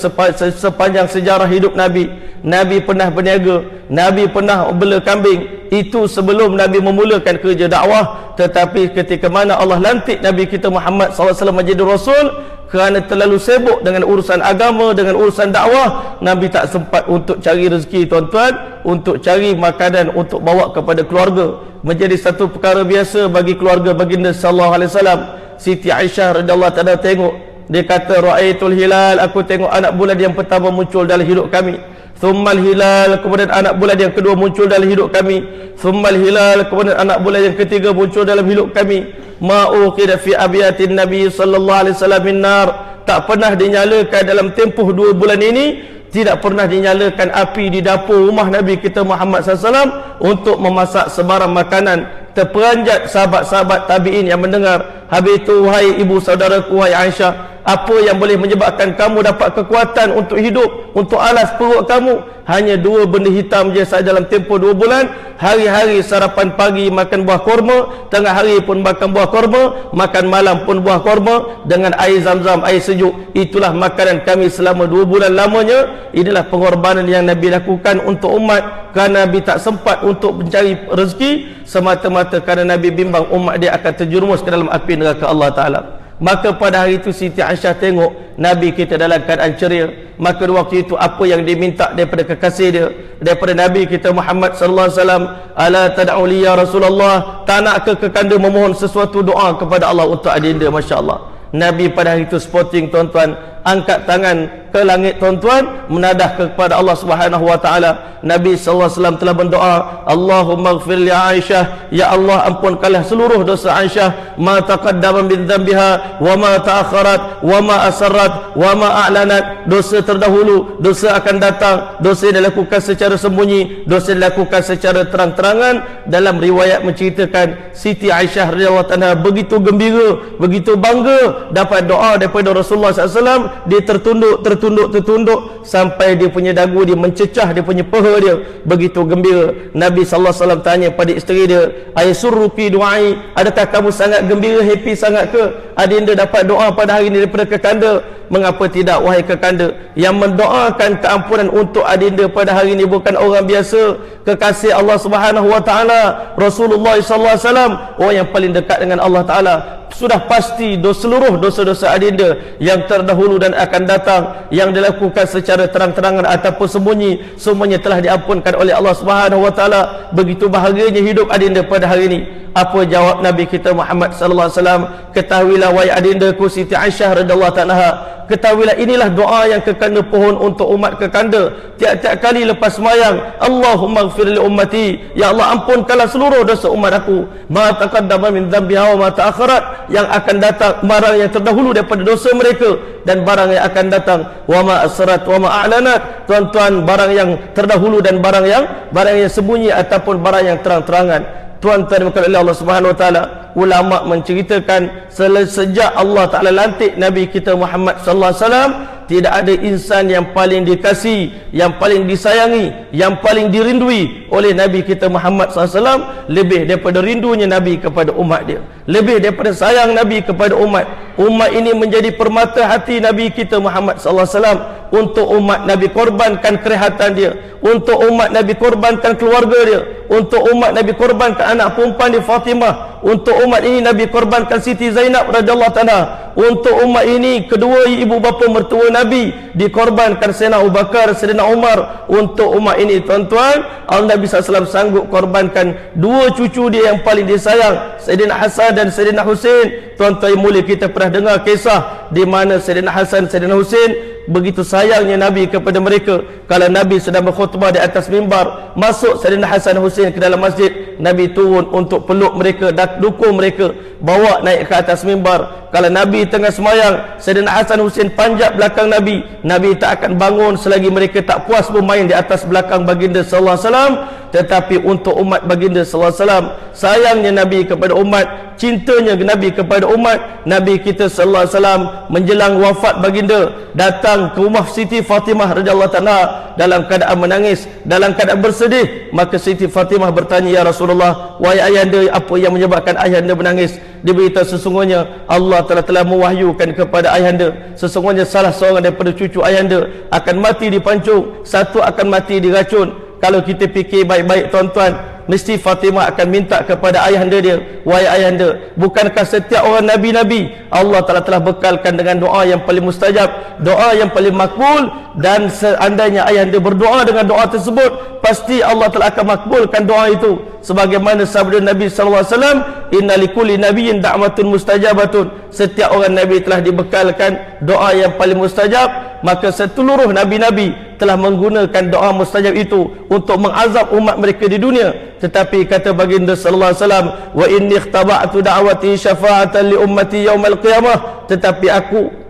sepanjang sejarah hidup Nabi, Nabi pernah berniaga, Nabi pernah bela kambing. Itu sebelum Nabi memulakan kerja dakwah. Tetapi ketika mana Allah lantik Nabi kita Muhammad SAW menjadi Rasul, kerana terlalu sibuk dengan urusan agama, dengan urusan dakwah, Nabi tak sempat untuk cari rezeki, tuan-tuan, untuk cari makanan untuk bawa kepada keluarga. Menjadi satu perkara biasa bagi keluarga baginda sallallahu alaihi wasallam. Siti Aisyah radhiyallahu ta'ala tengok, dia kata, ra'aitul hilal, aku tengok anak bulan yang pertama muncul dalam hidup kami. Thummal hilal, kemudian anak bulan yang kedua muncul dalam hidup kami. Thummal hilal, kemudian anak bulan yang ketiga muncul dalam hidup kami. Ma'uqida fi abiyatin Nabi sallallahu alaihi wasallam min nar, tak pernah dinyalakan dalam tempoh 2 bulan ini, tidak pernah dinyalakan api di dapur rumah Nabi kita Muhammad SAW untuk memasak sebarang makanan. Terperanjat sahabat-sahabat tabi'in yang mendengar. Habis itu, wahai ibu saudaraku, wahai Aisyah, apa yang boleh menyebabkan kamu dapat kekuatan untuk hidup, untuk alas perut kamu? Hanya 2 benda hitam je saja dalam tempoh 2 bulan. Hari-hari sarapan pagi makan buah korma, tengah hari pun makan buah korma, makan malam pun buah korma dengan air zam-zam, air sejuk. Itulah makanan kami selama 2 bulan lamanya. Inilah pengorbanan yang Nabi lakukan untuk umat, kerana Nabi tak sempat untuk mencari rezeki, semata-mata kerana Nabi bimbang umat dia akan terjerumus ke dalam api neraka Allah Ta'ala. Maka pada hari itu Siti Aisyah tengok Nabi kita dalam keadaan ceria. Maka waktu itu apa yang diminta daripada kekasih dia, daripada Nabi kita Muhammad sallallahu alaihi wasallam, ala tad'u li ya Rasulullah, tak nak ke kekanda memohon sesuatu doa kepada Allah untuk adinda. Masya-Allah, Nabi pada hari itu sporting, tuan-tuan, angkat tangan ke langit, tuan-tuan, menadah kepada Allah Subhanahu wa taala. Nabi sallallahu alaihi wasallam telah berdoa, Allahumma ighfir li Aisyah, ya Allah ampunkanlah seluruh dosa Aisyah, ma taqaddama min dhanbiha wa ma ta'akharat wa ma asarrat wa ma a'lanat, dosa terdahulu, dosa akan datang, dosa yang dilakukan secara sembunyi, dosa yang dilakukan secara terang-terangan. Dalam riwayat menceritakan Siti Aisyah radhiyallahu anha begitu gembira, begitu bangga dapat doa daripada Rasulullah SAW. Dia tertunduk sampai dia punya dagu dia mencecah, dia punya peha dia, begitu gembira. Nabi sallallahu alaihi wasallam tanya pada isteri dia, ayasurruki du'ai, adakah kamu sangat gembira, happy sangat ke adinda dapat doa pada hari ini daripada kekanda? Mengapa tidak, wahai kekanda? Yang mendoakan keampunan untuk adinda pada hari ini bukan orang biasa, kekasih Allah Subhanahu wa taala, Rasulullah sallallahu alaihi wasallam, orang yang paling dekat dengan Allah Taala. Sudah pasti seluruh dosa-dosa adinda yang terdahulu dan akan datang, yang dilakukan secara terang-terangan ataupun sembunyi, semuanya telah diampunkan oleh Allah Subhanahu wa taala. Begitu bahagianya hidup adinda pada hari ini. Apa jawab Nabi kita Muhammad sallallahu alaihi wasallam? Ketahuilah wahai adindaku Siti Aisyah radhiyallahu anha, ketahuilah inilah doa yang kekanda pohon untuk umat kekanda tiap-tiap kali lepas sembahyang. Allahumma ighfir li ummati, ya Allah ampunkanlah seluruh dosa umat aku, ma taqaddama min dhanbiha wa ma ta'akharat, yang akan datang, barang yang terdahulu daripada dosa mereka dan barang yang akan datang, wa ma asrat wa ma a'lanat, tuan-tuan, barang yang terdahulu dan barang yang sembunyi ataupun barang yang terang-terangan. Tuan-tuan dimakan oleh Allah Subhanahu wa taala, ulama menceritakan sejak Allah Taala lantik Nabi kita Muhammad sallallahu alaihi wasallam, tidak ada insan yang paling dikasihi, yang paling disayangi, yang paling dirindui oleh Nabi kita Muhammad SAW lebih daripada rindunya Nabi kepada umat dia, lebih daripada sayang Nabi kepada umat. Umat ini menjadi permata hati Nabi kita Muhammad SAW. Untuk umat Nabi korbankan kerehatan dia, untuk umat Nabi korbankan keluarga dia, untuk umat Nabi korbankan anak perempuan dia Fatimah Untuk umat ini Nabi korbankan Siti Zainab radhiyallahu ta'ala. Untuk umat ini kedua ibu bapa mertua Nabi dikorbankan Sayyidina Abu Bakar, Sayyidina Umar. Untuk umat ini tuan-tuan, Nabi SAW sanggup korbankan dua cucu dia yang paling disayang, Sayyidina Hasan dan Sayyidina Husain. Tuan-tuan yang mulia, kita pernah dengar kisah di mana Sayyidina Hasan, Sayyidina Husain begitu sayangnya Nabi kepada mereka. Kalau Nabi sedang berkhutbah di atas mimbar, masuk Sayyidina Hasan Husain ke dalam masjid, Nabi turun untuk peluk mereka dan dukung mereka, bawa naik ke atas mimbar. Kalau Nabi tengah semayang, Sayyidina Hasan Husain panjat belakang Nabi, Nabi tak akan bangun selagi mereka tak puas bermain di atas belakang baginda sallallahu alaihi wasallam. Tetapi untuk umat baginda sallallahu alaihi wasallam, sayangnya Nabi kepada umat, cintanya Nabi kepada umat, Nabi kita sallallahu alaihi wasallam menjelang wafat baginda datang ke rumah Siti Fatimah radhiyallahu ta'ala dalam keadaan menangis, dalam keadaan bersedih. Maka Siti Fatimah bertanya, "Ya Rasulullah, wahai ayahanda, apa yang menyebabkan ayahanda menangis?" Diberitahu sesungguhnya Allah telah mewahyukan kepada ayahanda, sesungguhnya salah seorang daripada cucu ayahanda akan mati dipancung, satu akan mati diracun. Kalau kita fikir baik-baik tuan-tuan, mesti Fatimah akan minta kepada ayahanda dia, "Wahai ayahanda, bukankah setiap orang Nabi-Nabi Allah telah bekalkan dengan doa yang paling mustajab, doa yang paling makbul, dan seandainya ayahanda berdoa dengan doa tersebut, pasti Allah telah akan makbulkan doa itu." Sebagaimana sabda Nabi sallallahu alaihi wasallam, "Inna likulli nabiyyin da'watun mustajabatun." Setiap orang Nabi telah dibekalkan doa yang paling mustajab. Maka seluruh Nabi-Nabi telah menggunakan doa mustajab itu untuk mengazab umat mereka di dunia. Tetapi kata baginda sallallahu alaihi wasallam, "Wa inni ikhtaba'tu da'wati syafa'atan li ummati yaumal qiyamah." Tetapi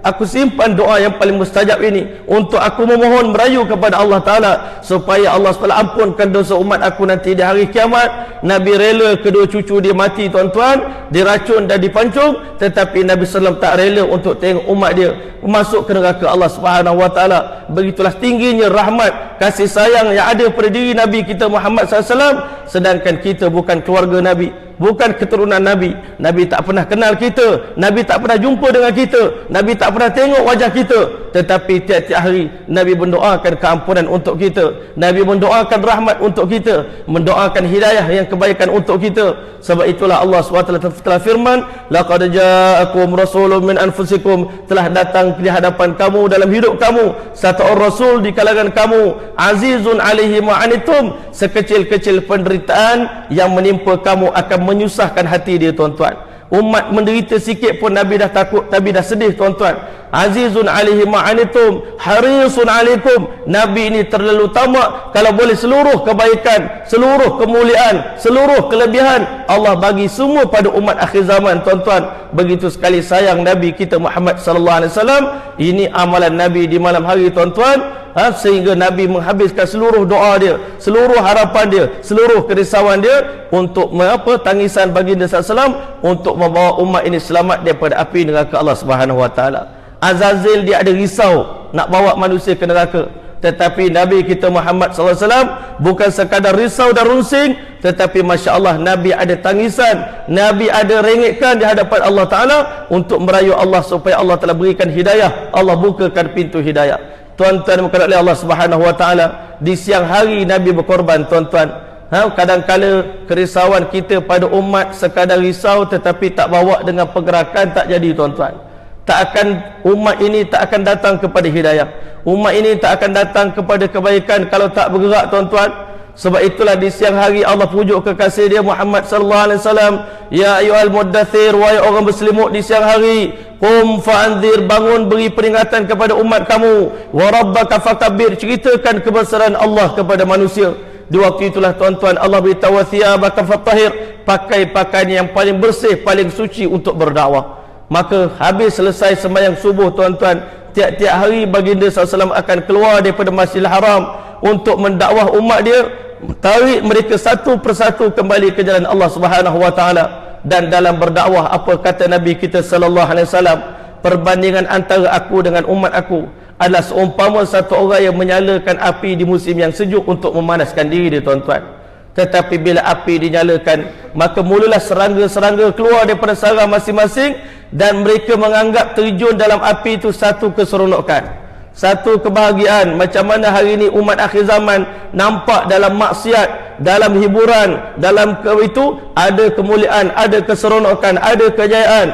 aku simpan doa yang paling mustajab ini untuk aku memohon merayu kepada Allah Ta'ala supaya Allah SWT ampunkan dosa umat aku nanti di hari kiamat. Nabi rela kedua cucu dia mati tuan-tuan, diracun dan dipancung, tetapi Nabi SAW tak rela untuk tengok umat dia masuk ke neraka Allah Subhanahu Wa Ta'ala. Begitulah tingginya rahmat, kasih sayang yang ada pada diri Nabi kita Muhammad SAW. Sedangkan kita bukan keluarga Nabi, bukan keturunan Nabi. Nabi tak pernah kenal kita, Nabi tak pernah jumpa dengan kita, Nabi tak pernah tengok wajah kita. Tetapi tiap-tiap hari Nabi mendoakan keampunan untuk kita, Nabi mendoakan rahmat untuk kita, mendoakan hidayah yang kebaikan untuk kita. Sebab itulah Allah SWT telah firman, "Laqad ja'akum rasulun min anfusikum." Telah datang di hadapan kamu dalam hidup kamu satu orang rasul di kalangan kamu, azizun alaihi ma anittum, sekecil-kecil penderitaan yang menimpa kamu akan menyusahkan hati dia tuan-tuan. Umat menderita sikit pun Nabi dah takut, Nabi dah sedih tuan-tuan. Azizun alaihi ma anittum harisun alaikum. Nabi ini terlalu tamak, kalau boleh seluruh kebaikan, seluruh kemuliaan, seluruh kelebihan Allah bagi semua pada umat akhir zaman tuan-tuan. Begitu sekali sayang Nabi kita Muhammad sallallahu alaihi wasallam. Ini amalan Nabi di malam hari tuan-tuan. Sehingga Nabi menghabiskan seluruh doa dia, seluruh harapan dia, seluruh kerisauan dia untuk tangisan baginda SAW, untuk membawa umat ini selamat daripada api neraka Allah Subhanahu Wa Taala. Azazil dia ada risau nak bawa manusia ke neraka, tetapi Nabi kita Muhammad SAW bukan sekadar risau dan runsing, tetapi Masya Allah Nabi ada tangisan, Nabi ada rengekkan di hadapan Allah Ta'ala untuk merayu Allah supaya Allah telah berikan hidayah, Allah bukakan pintu hidayah. Tuan-tuan bukan oleh Allah Subhanahu Wa Taala, di siang hari Nabi berkorban tuan-tuan. Kadang-kala kerisauan kita pada umat sekadar risau tetapi tak bawa dengan pergerakan, tak jadi tuan-tuan. Umat ini tak akan datang kepada hidayah, umat ini tak akan datang kepada kebaikan kalau tak bergerak tuan-tuan. Sebab itulah di siang hari Allah pujuk kekasih dia Muhammad sallallahu alaihi wasallam, "Ya ayyuhal muddathir," wahai orang berselimut di siang hari, "Qum fa'anzir," bangun beri peringatan kepada umat kamu, "Wa rabbaka fakabbir," ceritakan kebesaran Allah kepada manusia. Di waktu itulah tuan-tuan Allah beritahu, "Wa thiyabaka fattahhir," pakai pakaian yang paling bersih, paling suci untuk berdakwah. Maka habis selesai sembahyang subuh tuan-tuan, tiap-tiap hari baginda SAW akan keluar daripada Masjidil Haram untuk mendakwah umat dia, tarik mereka satu persatu kembali ke jalan Allah Subhanahu Wa Taala. Dan dalam berdakwah, apa kata Nabi kita sallallahu alaihi wasallam, "Perbandingan antara aku dengan umat aku adalah seumpama satu orang yang menyalakan api di musim yang sejuk untuk memanaskan diri dia tuan-tuan. Tetapi bila api dinyalakan, maka mulalah serangga-serangga keluar daripada sarang masing-masing, dan mereka menganggap terjun dalam api itu satu keseronokan, satu kebahagiaan. Macam mana hari ini umat akhir zaman nampak dalam maksiat, dalam hiburan, dalam itu ada kemuliaan, ada keseronokan, ada kejayaan.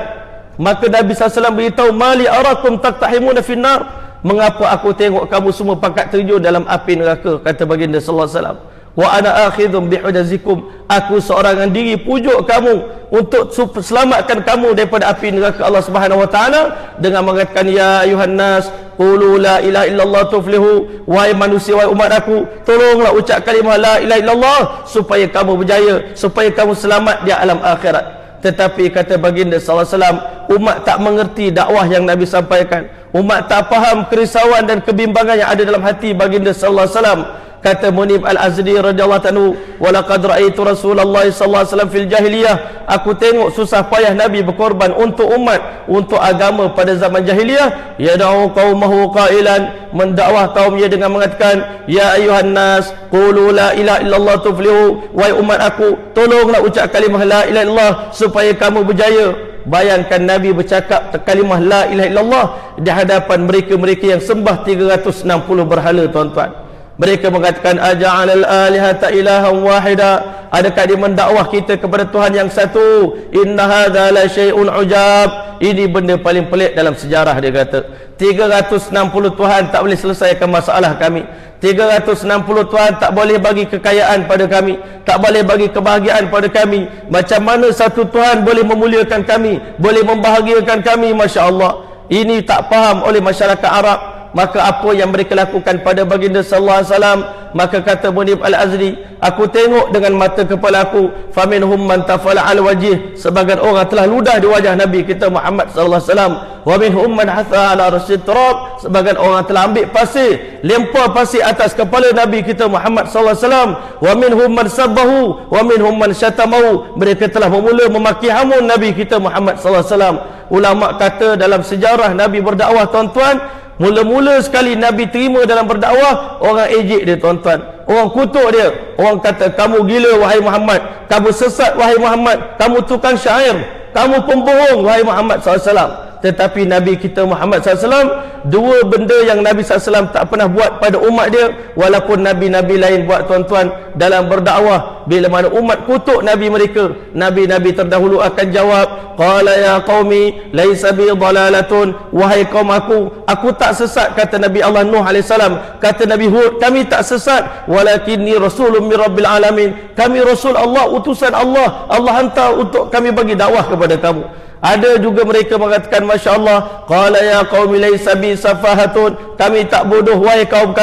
Maka Nabi SAW beritahu, mali arakum taktahimuna finnar, mengapa aku tengok kamu semua pakat terjun dalam api neraka, kata baginda sallallahu alaihi wasallam. Wa ana akhidhum bihudazikum, aku seorang diri pujuk kamu untuk selamatkan kamu daripada api neraka Allah Subhanahu wa taala dengan mengatakan, ya ayuhan nas qulu la ilaha illallah tuflihu, wahai manusia, wahai umat aku, tolonglah ucap kalimah la ilaha illallah supaya kamu berjaya, supaya kamu selamat di alam akhirat. Tetapi kata baginda sallallahu alaihi wasallam, umat tak mengerti dakwah yang Nabi sampaikan, umat tak faham kerisauan dan kebimbangan yang ada dalam hati baginda sallallahu alaihi wasallam. Kata Munib Al-Azdi radhiyallahu anhu, walaqad ra'aitu Rasulullah sallallahu alaihi wasallam fil jahiliyah, aku tengok susah payah Nabi berkorban untuk umat, untuk agama pada zaman jahiliyah. Yad'u qaumahu qailan, mendakwah kaumnya dengan mengatakan, ya ayuhan nas qulu la ilaha illallah tuflihu, wahai umat aku, tolonglah ucap kalimah la ilaha illallah supaya kamu berjaya. Bayangkan Nabi bercakap kalimah la ilaha illallah di hadapan mereka-mereka yang sembah 360 berhala, tuan-tuan. Mereka mengatakan, aja'alal alihata ilahan wahida, adakah dia mendakwah kita kepada Tuhan yang satu? Inna hadza la syai'un ujab, ini benda paling pelik dalam sejarah. Dia kata 360 Tuhan tak boleh selesaikan masalah kami, 360 Tuhan tak boleh bagi kekayaan pada kami, tak boleh bagi kebahagiaan pada kami. Macam mana satu Tuhan boleh memuliakan kami, boleh membahagiakan kami? Masya Allah, ini tak faham oleh masyarakat Arab. Maka apa yang mereka lakukan pada baginda sallallahu alaihi wasallam? Maka kata Munib Al-Azdi, aku tengok dengan mata kepala aku, faminhum man tafala al wajih, sebagian orang telah ludah di wajah Nabi kita Muhammad sallallahu alaihi wasallam. Wa minhum man hatha ala rasid turab, sebagian orang telah ambil pasir, lempar pasir atas kepala Nabi kita Muhammad sallallahu alaihi wasallam. Wa minhum man sabbahu wa minhum man syatamahu, mereka telah memula memaki hamun Nabi kita Muhammad sallallahu alaihi wasallam. Ulama kata dalam sejarah Nabi berdakwah, tuan-tuan, mula-mula sekali Nabi terima dalam berdakwah, orang ejek dia, tuan-tuan, orang kutuk dia, orang kata, kamu gila wahai Muhammad, kamu sesat wahai Muhammad, kamu tukang syair, kamu pembohong wahai Muhammad SAW. Tetapi Nabi kita Muhammad SAW, dua benda yang Nabi SAW tak pernah buat pada umat dia, walaupun Nabi-Nabi lain buat, tuan-tuan, dalam berdakwah. Bila mana umat kutuk Nabi mereka, Nabi-Nabi terdahulu akan jawab, qala ya qaumi laisa bi dhalalatun, wahai kaum aku tak sesat, kata Nabi Allah Nuh AS. Kata Nabi Hud, kami tak sesat, walakinni rasulun min rabbil alamin, kami rasul Allah, utusan Allah, Allah hantar untuk kami bagi dakwah kepada kamu. Ada juga mereka mengatakan, Masya Allah, qala ya qaumi laysa bi safahatun, kami tak bodoh wahai kaum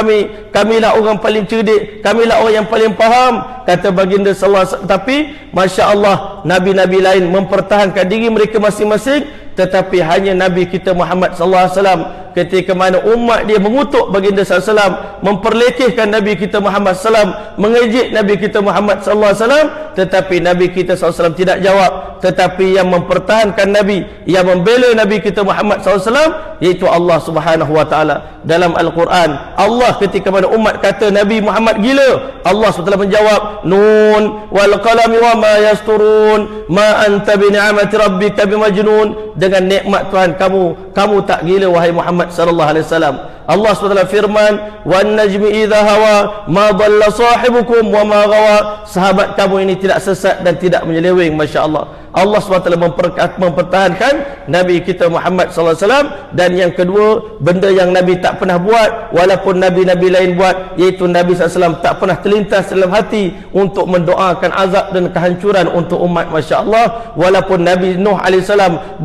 kamilah orang paling cerdik, kamilah orang yang paling faham, kata baginda sallallahu alaihi wasallam. Tapi Masya Allah, Nabi-Nabi lain mempertahankan diri mereka masing-masing, tetapi hanya Nabi kita Muhammad sallallahu alaihi wasallam, ketika mana umat dia mengutuk baginda sallallahu alaihi wasallam, memperlekehkan Nabi kita Muhammad sallallahu alaihi wasallam, mengejek Nabi kita Muhammad sallallahu alaihi wasallam, tetapi Nabi kita sallallahu alaihi wasallam tidak jawab. Tetapi yang mempertahankan Nabi, yang membela Nabi kita Muhammad sallallahu alaihi wasallam, iaitu Allah Subhanahu wa taala. Dalam Al-Quran, Allah ketika mana umat kata Nabi Muhammad gila, Allah SWT menjawab, nun wal qalami wa ma yasturun, ma anta bi ni'mati rabbika bimajnun, dengan nikmat Tuhan kamu tak gila wahai Muhammad sallallahu alaihi wasallam. Allah SWT firman, wan najmi idza hawa ma dhalla sahibukum wa ma ghawa, sahabat kamu ini tidak sesat dan tidak menyeleweng. Masya Allah, Allah SWT mempertahankan Nabi kita Muhammad SAW. Dan yang kedua, benda yang Nabi tak pernah buat, walaupun Nabi-Nabi lain buat, iaitu Nabi SAW tak pernah terlintas dalam hati untuk mendoakan azab dan kehancuran untuk umat. Masya Allah, walaupun Nabi Nuh AS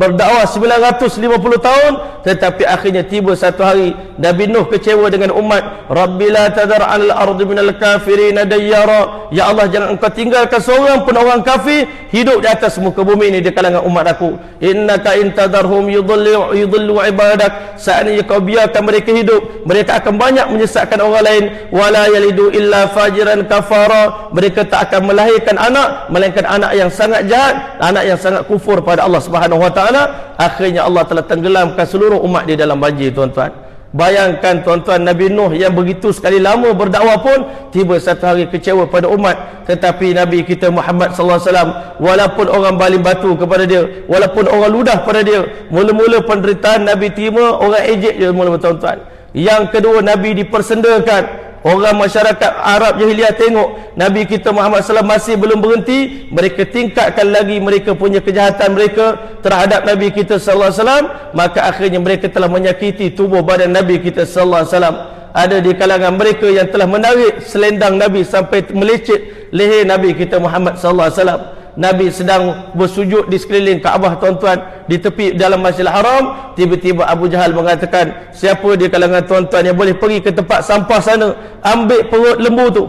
berdakwah 950 tahun, tetapi akhirnya tiba satu hari Nabi Nuh kecewa dengan umat. Rabbi la tadar 'alal ardi minal kafirin dayyara, ya Allah, jangan engkau tinggalkan seorang pun orang kafir hidup di atas muka bumi ini di kalangan umat aku. Innaka intadarhum yudhillu ibadak, seandainya kau biarkan mereka hidup, mereka akan banyak menyesatkan orang lain. Wala yalidu illa fajiran kafara, mereka tak akan melahirkan anak melainkan anak yang sangat jahat, anak yang sangat kufur pada Allah Subhanahu wa taala. Akhirnya Allah telah tenggelamkan seluruh umat di dalam banjir, tuan-tuan. Bayangkan, tuan-tuan, Nabi Nuh yang begitu sekali lama berdakwah pun tiba satu hari kecewa pada umat. Tetapi Nabi kita Muhammad sallallahu alaihi wasallam, walaupun orang baling batu kepada dia, walaupun orang ludah pada dia, mula-mula penderitaan Nabi terima, orang ejek dia mula, tuan-tuan. Yang kedua, Nabi dipersendakan. Orang masyarakat Arab jahiliah tengok Nabi kita Muhammad SAW masih belum berhenti, mereka tingkatkan lagi mereka punya kejahatan mereka terhadap Nabi kita sallallahu alaihi wasallam, maka akhirnya mereka telah menyakiti tubuh badan Nabi kita sallallahu alaihi wasallam. Ada di kalangan mereka yang telah menarik selendang Nabi sampai melecet leher Nabi kita Muhammad sallallahu alaihi wasallam. Nabi sedang bersujud di sekeliling Kaabah, tuan-tuan, di tepi dalam Masjidil Haram. Tiba-tiba Abu Jahal mengatakan, siapa di kalangan tuan-tuan yang boleh pergi ke tempat sampah sana, ambil perut lembu tu,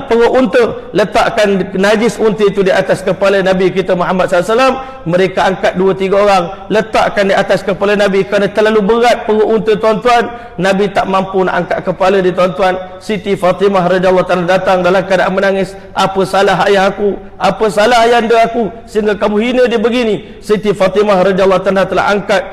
perut unta, letakkan najis unta itu di atas kepala Nabi kita Muhammad SAW. Mereka angkat 2-3 orang, letakkan di atas kepala Nabi. Kerana terlalu berat perut unta, tuan-tuan, Nabi tak mampu nak angkat kepala dia, tuan-tuan. Siti Fatimah radhiyallahu ta'ala datang dalam keadaan menangis. Apa salah ayah aku? Apa salah ayanda aku sehingga kamu hina dia begini? Siti Fatimah radhiyallahu ta'ala telah angkat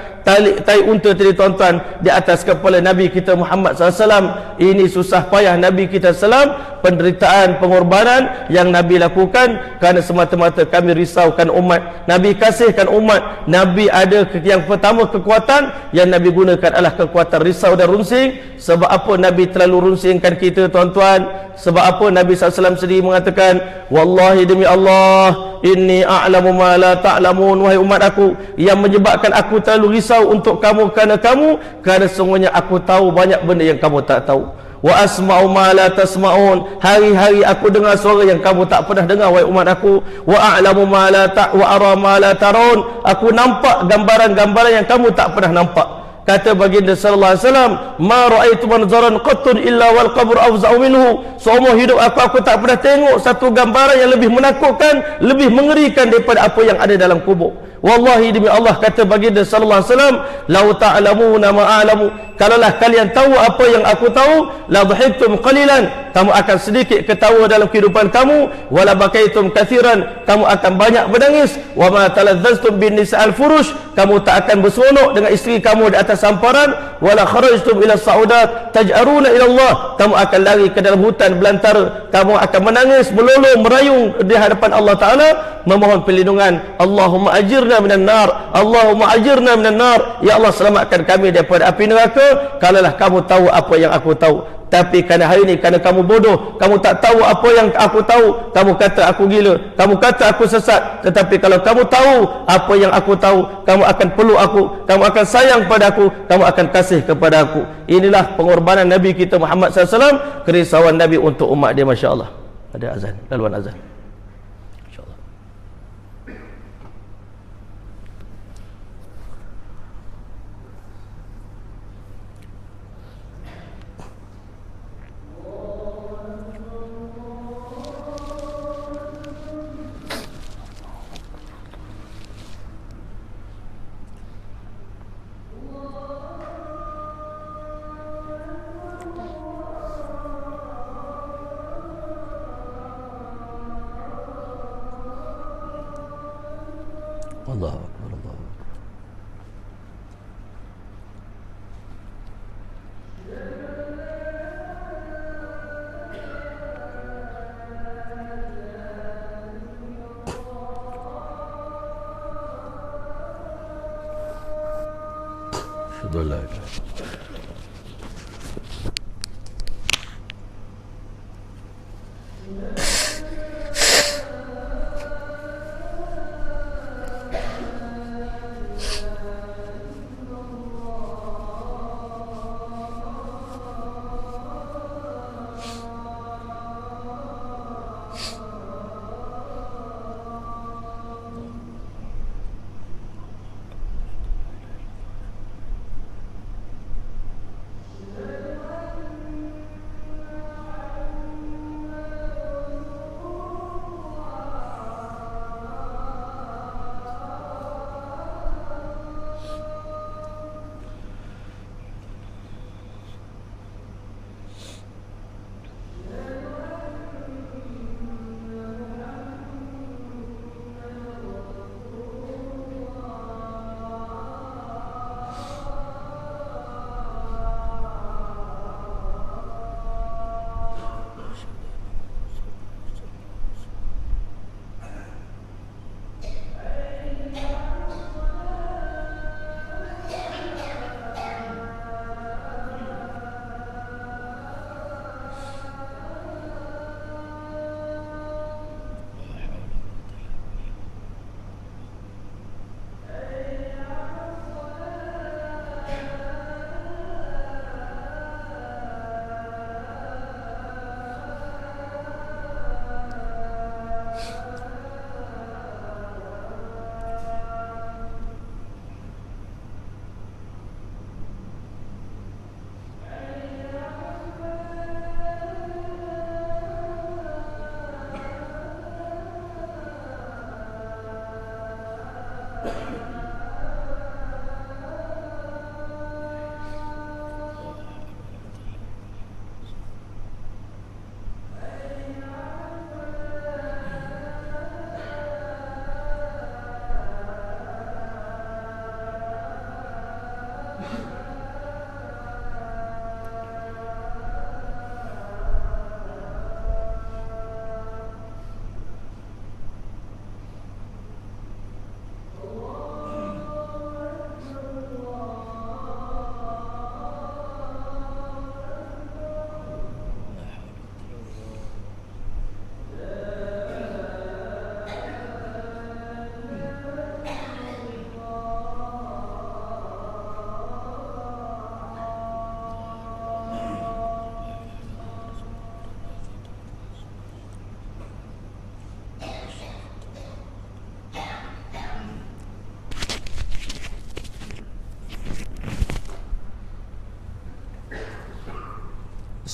tai unta tadi, tuan-tuan, di atas kepala Nabi kita Muhammad SAW. Ini susah payah Nabi kita SAW, penderitaan, pengorbanan yang Nabi lakukan kerana semata-mata kami risaukan umat. Nabi kasihkan umat. Nabi ada yang pertama, kekuatan yang Nabi gunakan adalah kekuatan risau dan runsing. Sebab apa Nabi terlalu runsingkan kita, tuan-tuan? Sebab apa Nabi SAW sendiri mengatakan, wallahi demi Allah, inni a'lamu ma la ta'lamun, wahai umat aku, yang menyebabkan aku terlalu risau untuk kamu kerana sesungguhnya aku tahu banyak benda yang kamu tak tahu. Wa asma'u ma la tasma'un, hari-hari aku dengar suara yang kamu tak pernah dengar, wahai umat aku. Wa a'lamu ma la wa ara ma la taron, aku nampak gambaran-gambaran yang kamu tak pernah nampak. Kata baginda sallallahu alaihi wasallam, ma ra'aitu manzaran qattun illa wal qabr afza'u minhu. Seumur hidup aku tak pernah tengok satu gambaran yang lebih menakutkan, lebih mengerikan daripada apa yang ada dalam kubur. Wallahi demi Allah, kata baginda sallallahu alaihi wasallam, lau ta'lamuna ma a'lamu, kalaulah kalian tahu apa yang aku tahu, la dhahiktum qalilan, kamu akan sedikit ketawa dalam kehidupan kamu, wala bakaitum kathiran, kamu akan banyak menangis, wa ma taladzaztum bin nisa'al furush, kamu tak akan berseronok dengan isteri kamu di atas samparan, wala kharajtum ila saudat taj'aruna ila Allah, kamu akan lari ke dalam hutan belantara, kamu akan menangis, melolong, merayung di hadapan Allah Ta'ala, memohon perlindungan. Allahumma ajirna minan nar, Allahumma ajirna minan nar, ya Allah selamatkan kami daripada api neraka. Kalaulah kamu tahu apa yang aku tahu. Tapi kerana hari ini, kerana kamu bodoh, kamu tak tahu apa yang aku tahu, kamu kata aku gila, kamu kata aku sesat. Tetapi kalau kamu tahu apa yang aku tahu, kamu akan peluk aku, kamu akan sayang pada aku, kamu akan kasih kepada aku. Inilah pengorbanan Nabi kita Muhammad SAW, kerisauan Nabi untuk umat dia. Masya Allah. Ada azan, laluan azan. Allahu Akbar, Allahu Akbar. Asyhadu an la ilaha illallah.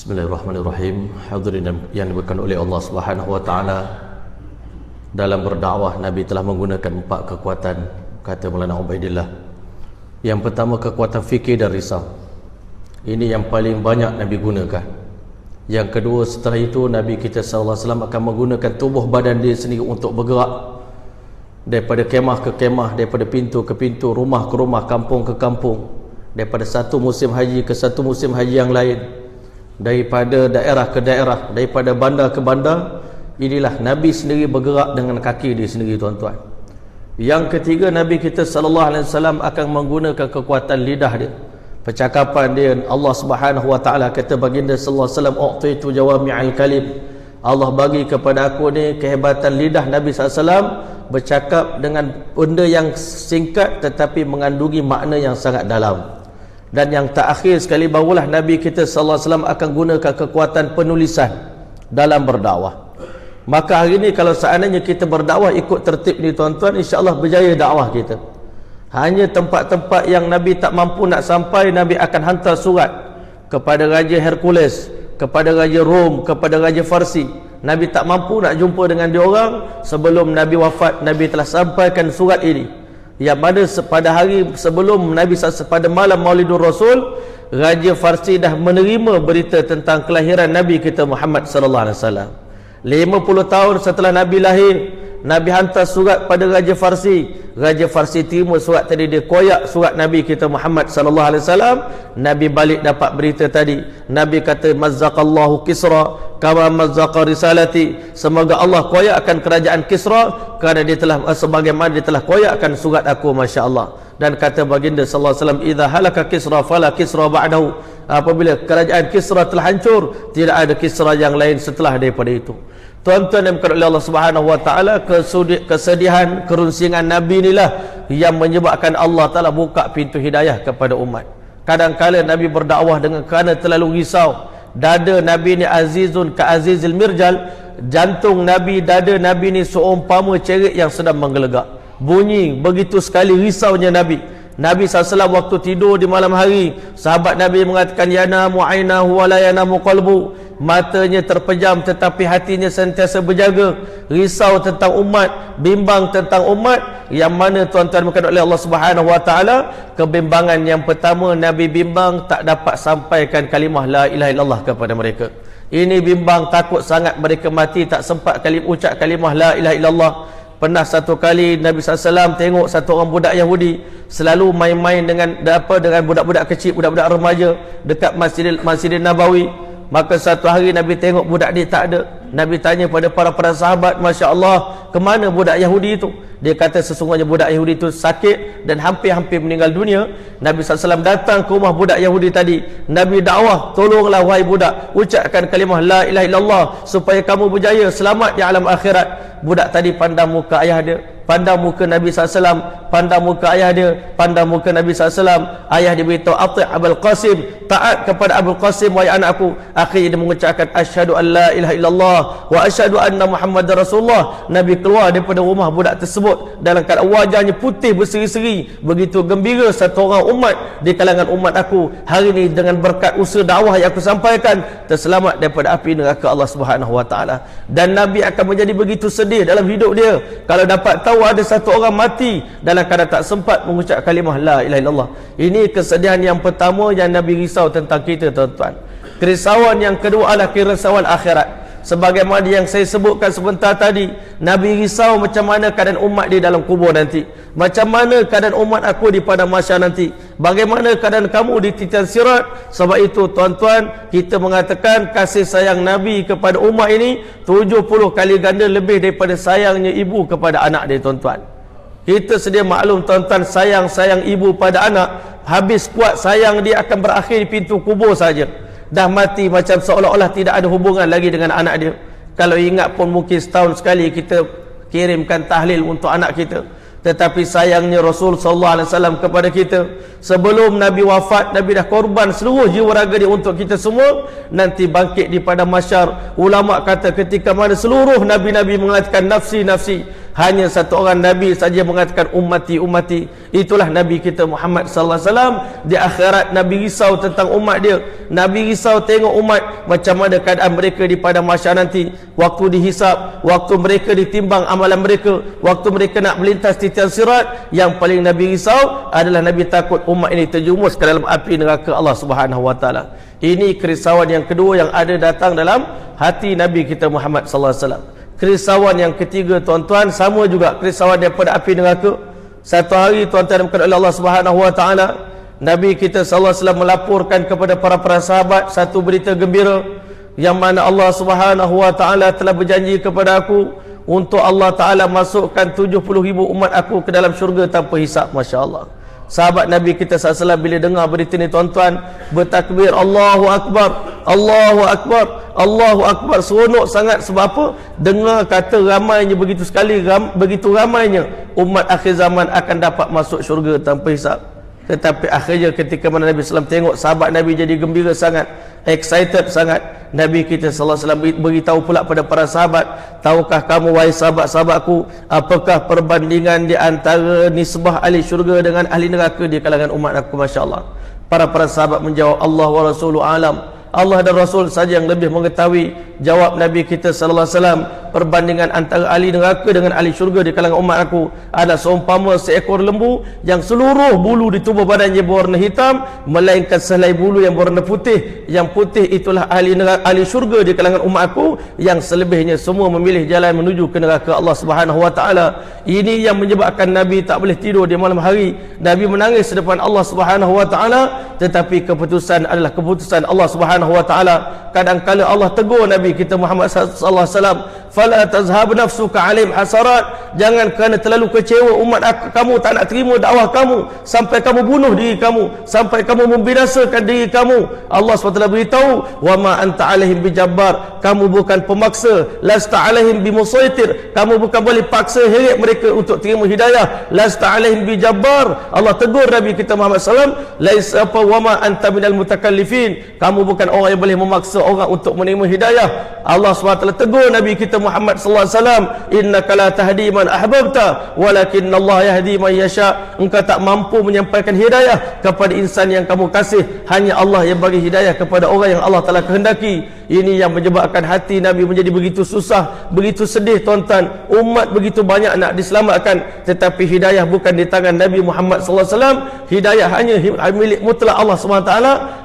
Bismillahirrahmanirrahim. Hadirin yang diberkahi oleh Allah Subhanahu wa taala, dalam berdakwah Nabi telah menggunakan 4 kekuatan, kata Maulana Ubaidillah. Yang pertama, kekuatan fikir dan risau. Ini yang paling banyak Nabi gunakan. Yang kedua, setelah itu Nabi kita sallallahu alaihi wasallam akan menggunakan tubuh badan dia sendiri untuk bergerak daripada kemah ke kemah, daripada pintu ke pintu, rumah ke rumah, kampung ke kampung, daripada satu musim haji ke satu musim haji yang lain, daripada daerah ke daerah, daripada bandar ke bandar. Inilah Nabi sendiri bergerak dengan kaki dia sendiri, tuan-tuan. Yang ketiga, Nabi kita sallallahu alaihi wasallam akan menggunakan kekuatan lidah dia, percakapan dia. Allah Subhanahu wa taala kata baginda sallallahu alaihi wasallam, "U'titu jawami'al kalim." Allah bagi kepada aku ni kehebatan lidah Nabi sallallahu alaihi wasallam, bercakap dengan benda yang singkat tetapi mengandungi makna yang sangat dalam. Dan yang terakhir sekali, barulah Nabi kita sallallahu alaihi wasallam akan gunakan kekuatan penulisan dalam berdakwah. Maka hari ini kalau seandainya kita berdakwah ikut tertib ni, tuan-tuan, insya-Allah berjaya dakwah kita. Hanya tempat-tempat yang Nabi tak mampu nak sampai, Nabi akan hantar surat kepada Raja Hercules, kepada Raja Rom, kepada Raja Farsi. Nabi tak mampu nak jumpa dengan diorang. Sebelum Nabi wafat, Nabi telah sampaikan surat ini, yang mana pada hari sebelum Nabi pada malam Maulidur Rasul, Raja Farsi dah menerima berita tentang kelahiran Nabi kita Muhammad sallallahu alaihi wasallam. 50 tahun setelah Nabi lahir, Nabi hantar surat pada Raja Farsi. Raja Farsi terima surat tadi, dia koyak surat Nabi kita Muhammad sallallahu alaihi wasallam. Nabi balik dapat berita tadi. Nabi kata, "Mazzaqallahu Kisra kama mazzaqa risalati." Semoga Allah koyakkan kerajaan Kisra kerana dia telah sebagaimana dia telah koyakkan surat aku, masya-Allah. Dan kata baginda sallallahu alaihi wasallam, "Idza halaka Kisra fala Kisra ba'dahu." Apabila kerajaan Kisra telah hancur, tidak ada Kisra yang lain setelah daripada itu. Tuan-tuan yang diberkati oleh Allah Subhanahu wa taala, kesedihan, kerunsingan Nabi inilah yang menyebabkan Allah Taala buka pintu hidayah kepada umat. Kadang-kala Nabi berdakwah dengan kerana terlalu risau. Dada Nabi ni azizun ka azizil mirjal. Jantung Nabi, dada Nabi ni seumpama cerit yang sedang menggelegak. Bunyi begitu sekali risaunya Nabi. Nabi SAW waktu tidur di malam hari, sahabat Nabi mengatakan, "Yanamu ainahu wa la yanamu qalbu." Matanya terpejam tetapi hatinya sentiasa berjaga, risau tentang umat, bimbang tentang umat. Yang mana, tuan-tuan berkata oleh Allah Subhanahu wa taala, kebimbangan yang pertama, Nabi bimbang tak dapat sampaikan kalimah la ilaha illallah kepada mereka. Ini bimbang, takut sangat mereka mati tak sempat ucap kalimah la ilaha illallah. Pernah satu kali Nabi SAW tengok satu orang budak Yahudi selalu main-main dengan budak-budak kecil, budak-budak remaja dekat Masjidil Nabawi. Maka satu hari Nabi tengok budak dia tak ada. Nabi tanya pada para sahabat, "Masya Allah, ke mana budak Yahudi itu?" Dia kata sesungguhnya budak Yahudi itu sakit dan hampir-hampir meninggal dunia. Nabi SAW datang ke rumah budak Yahudi tadi. Nabi dakwah, "Tolonglah wahai budak, ucapkan kalimah la ilaha illallah supaya kamu berjaya selamat di alam akhirat." Budak tadi pandang muka ayah dia, pandang muka Nabi SAW, pandang muka ayah dia, pandang muka Nabi SAW. Ayah dia beritahu, "Ati' Abul Qasim, taat kepada Abul Qasim, wahai anakku. Akhirnya dia mengucapkan asyhadu an la ilaha illallah wa asyhadu anna Muhammadar Rasulullah. Nabi keluar daripada rumah budak tersebut dalam keadaan wajahnya putih berseri-seri, begitu gembira satu orang umat di kalangan umat aku hari ini dengan berkat usaha dakwah yang aku sampaikan terselamat daripada api neraka Allah Subhanahu wa taala. Dan Nabi akan menjadi begitu sedih dalam hidup dia kalau dapat tahu ada satu orang mati dalam keadaan tak sempat mengucap kalimah la ilaha illallah. Ini kesedihan yang pertama yang Nabi risau tentang kita, tuan-tuan. Kerisauan yang kedua adalah kerisauan akhirat. Sebagaimana yang saya sebutkan sebentar tadi, Nabi risau macam mana keadaan umat di dalam kubur nanti, macam mana keadaan umat aku di padang mahsyar nanti, bagaimana keadaan kamu di titan sirat. Sebab itu tuan-tuan, kita mengatakan kasih sayang Nabi kepada umat ini 70 kali ganda lebih daripada sayangnya ibu kepada anak dia, tuan-tuan. Kita sedia maklum, tuan-tuan, sayang ibu pada anak, habis kuat sayang dia akan berakhir di pintu kubur saja. Dah mati macam seolah-olah tidak ada hubungan lagi dengan anak dia. Kalau ingat pun mungkin setahun sekali kita kirimkan tahlil untuk anak kita. Tetapi sayangnya Rasul sallallahu alaihi wasallam kepada kita, sebelum Nabi wafat, Nabi dah korban seluruh jiwa raga dia untuk kita semua. Nanti bangkit di padang mahsyar, ulama kata ketika mana seluruh nabi-nabi mengatakan nafsi nafsi, hanya satu orang Nabi saja mengatakan ummati ummati. Itulah Nabi kita Muhammad sallallahu alaihi wasallam. Di akhirat Nabi risau tentang umat dia. Nabi risau tengok umat macam mana keadaan mereka di padang mahsyar nanti, waktu dihisap, waktu mereka ditimbang amalan mereka, waktu mereka nak melintas titan sirat. Yang paling Nabi risau adalah Nabi takut umat ini terjumus ke dalam api neraka Allah Subhanahu wa taala. Ini kerisauan yang kedua yang ada datang dalam hati Nabi kita Muhammad sallallahu alaihi wasallam. Kerisauan yang ketiga, tuan-tuan, sama juga kerisauan daripada api neraka. Satu hari, tuan-tuan oleh Allah Subhanahu wa taala, Nabi kita sallallahu alaihi wasallam melaporkan kepada para sahabat satu berita gembira, yang mana Allah Subhanahu wa taala telah berjanji kepada aku untuk Allah taala masukkan 70,000 umat aku ke dalam syurga tanpa hisap. Masya-Allah. Sahabat Nabi kita SAW bila dengar berita ni, tuan-tuan, bertakbir Allahu Akbar, Allahu Akbar, Allahu Akbar. Seronok sangat. Sebab apa? Dengar kata ramainya begitu sekali, begitu ramainya umat akhir zaman akan dapat masuk syurga tanpa hisap. Tetapi akhirnya ketika mana Nabi SAW tengok sahabat Nabi jadi gembira sangat, excited sangat, Nabi kita SAW beritahu pula pada para sahabat, tahukah kamu wahai sahabat-sahabatku, apakah perbandingan di antara nisbah ahli syurga dengan ahli neraka di kalangan umat aku? Masya Allah. Para sahabat menjawab, Allah wa Rasuluhu alam. Allah dan Rasul saja yang lebih mengetahui. Jawab Nabi kita sallallahu alaihi wasallam, perbandingan antara ahli neraka dengan ahli syurga di kalangan umat aku adalah seumpama seekor lembu yang seluruh bulu di tubuh badannya berwarna hitam, melainkan sehelai bulu yang berwarna putih. Yang putih itulah ahli syurga di kalangan umat aku, yang selebihnya semua memilih jalan menuju ke neraka Allah Subhanahu wa taala. Ini yang menyebabkan Nabi tak boleh tidur di malam hari. Nabi menangis di depan Allah Subhanahu wa taala, tetapi keputusan adalah keputusan Allah Subhanahu wa taala. Kadang-kala Allah tegur Nabi kita Muhammad sallallahu alaihi wasallam, fala tazhab nafsuka alaihim hasarat. Jangan kerana terlalu kecewa umat kamu tak nak terima dakwah kamu sampai kamu bunuh diri kamu, sampai kamu membinasakan diri kamu. Allah SWT beritahu, wa ma anta alaihim bijabbar. Kamu bukan pemaksa, lasta alaihim bimusaitir. Kamu bukan boleh paksa heret mereka untuk terima hidayah. Lasta alaihim bijabbar. Allah tegur Nabi kita Muhammad SAW, laisa wa ma anta minal mutakallifin. Kamu bukan orang yang boleh memaksa orang untuk menerima hidayah. Allah SWT tegur Nabi kita Muhammad sallallahu alaihi wasallam, innaka la tahdi man ahbabta walakinna Allah yahdi man yasha. Engkau tak mampu menyampaikan hidayah kepada insan yang kamu kasih, hanya Allah yang bagi hidayah kepada orang yang Allah telah kehendaki. Ini yang menyebabkan hati Nabi menjadi begitu susah, begitu sedih, tuan-tuan. Umat begitu banyak nak diselamatkan, tetapi hidayah bukan di tangan Nabi Muhammad sallallahu alaihi wasallam. Hidayah hanya milik mutlak Allah SWT.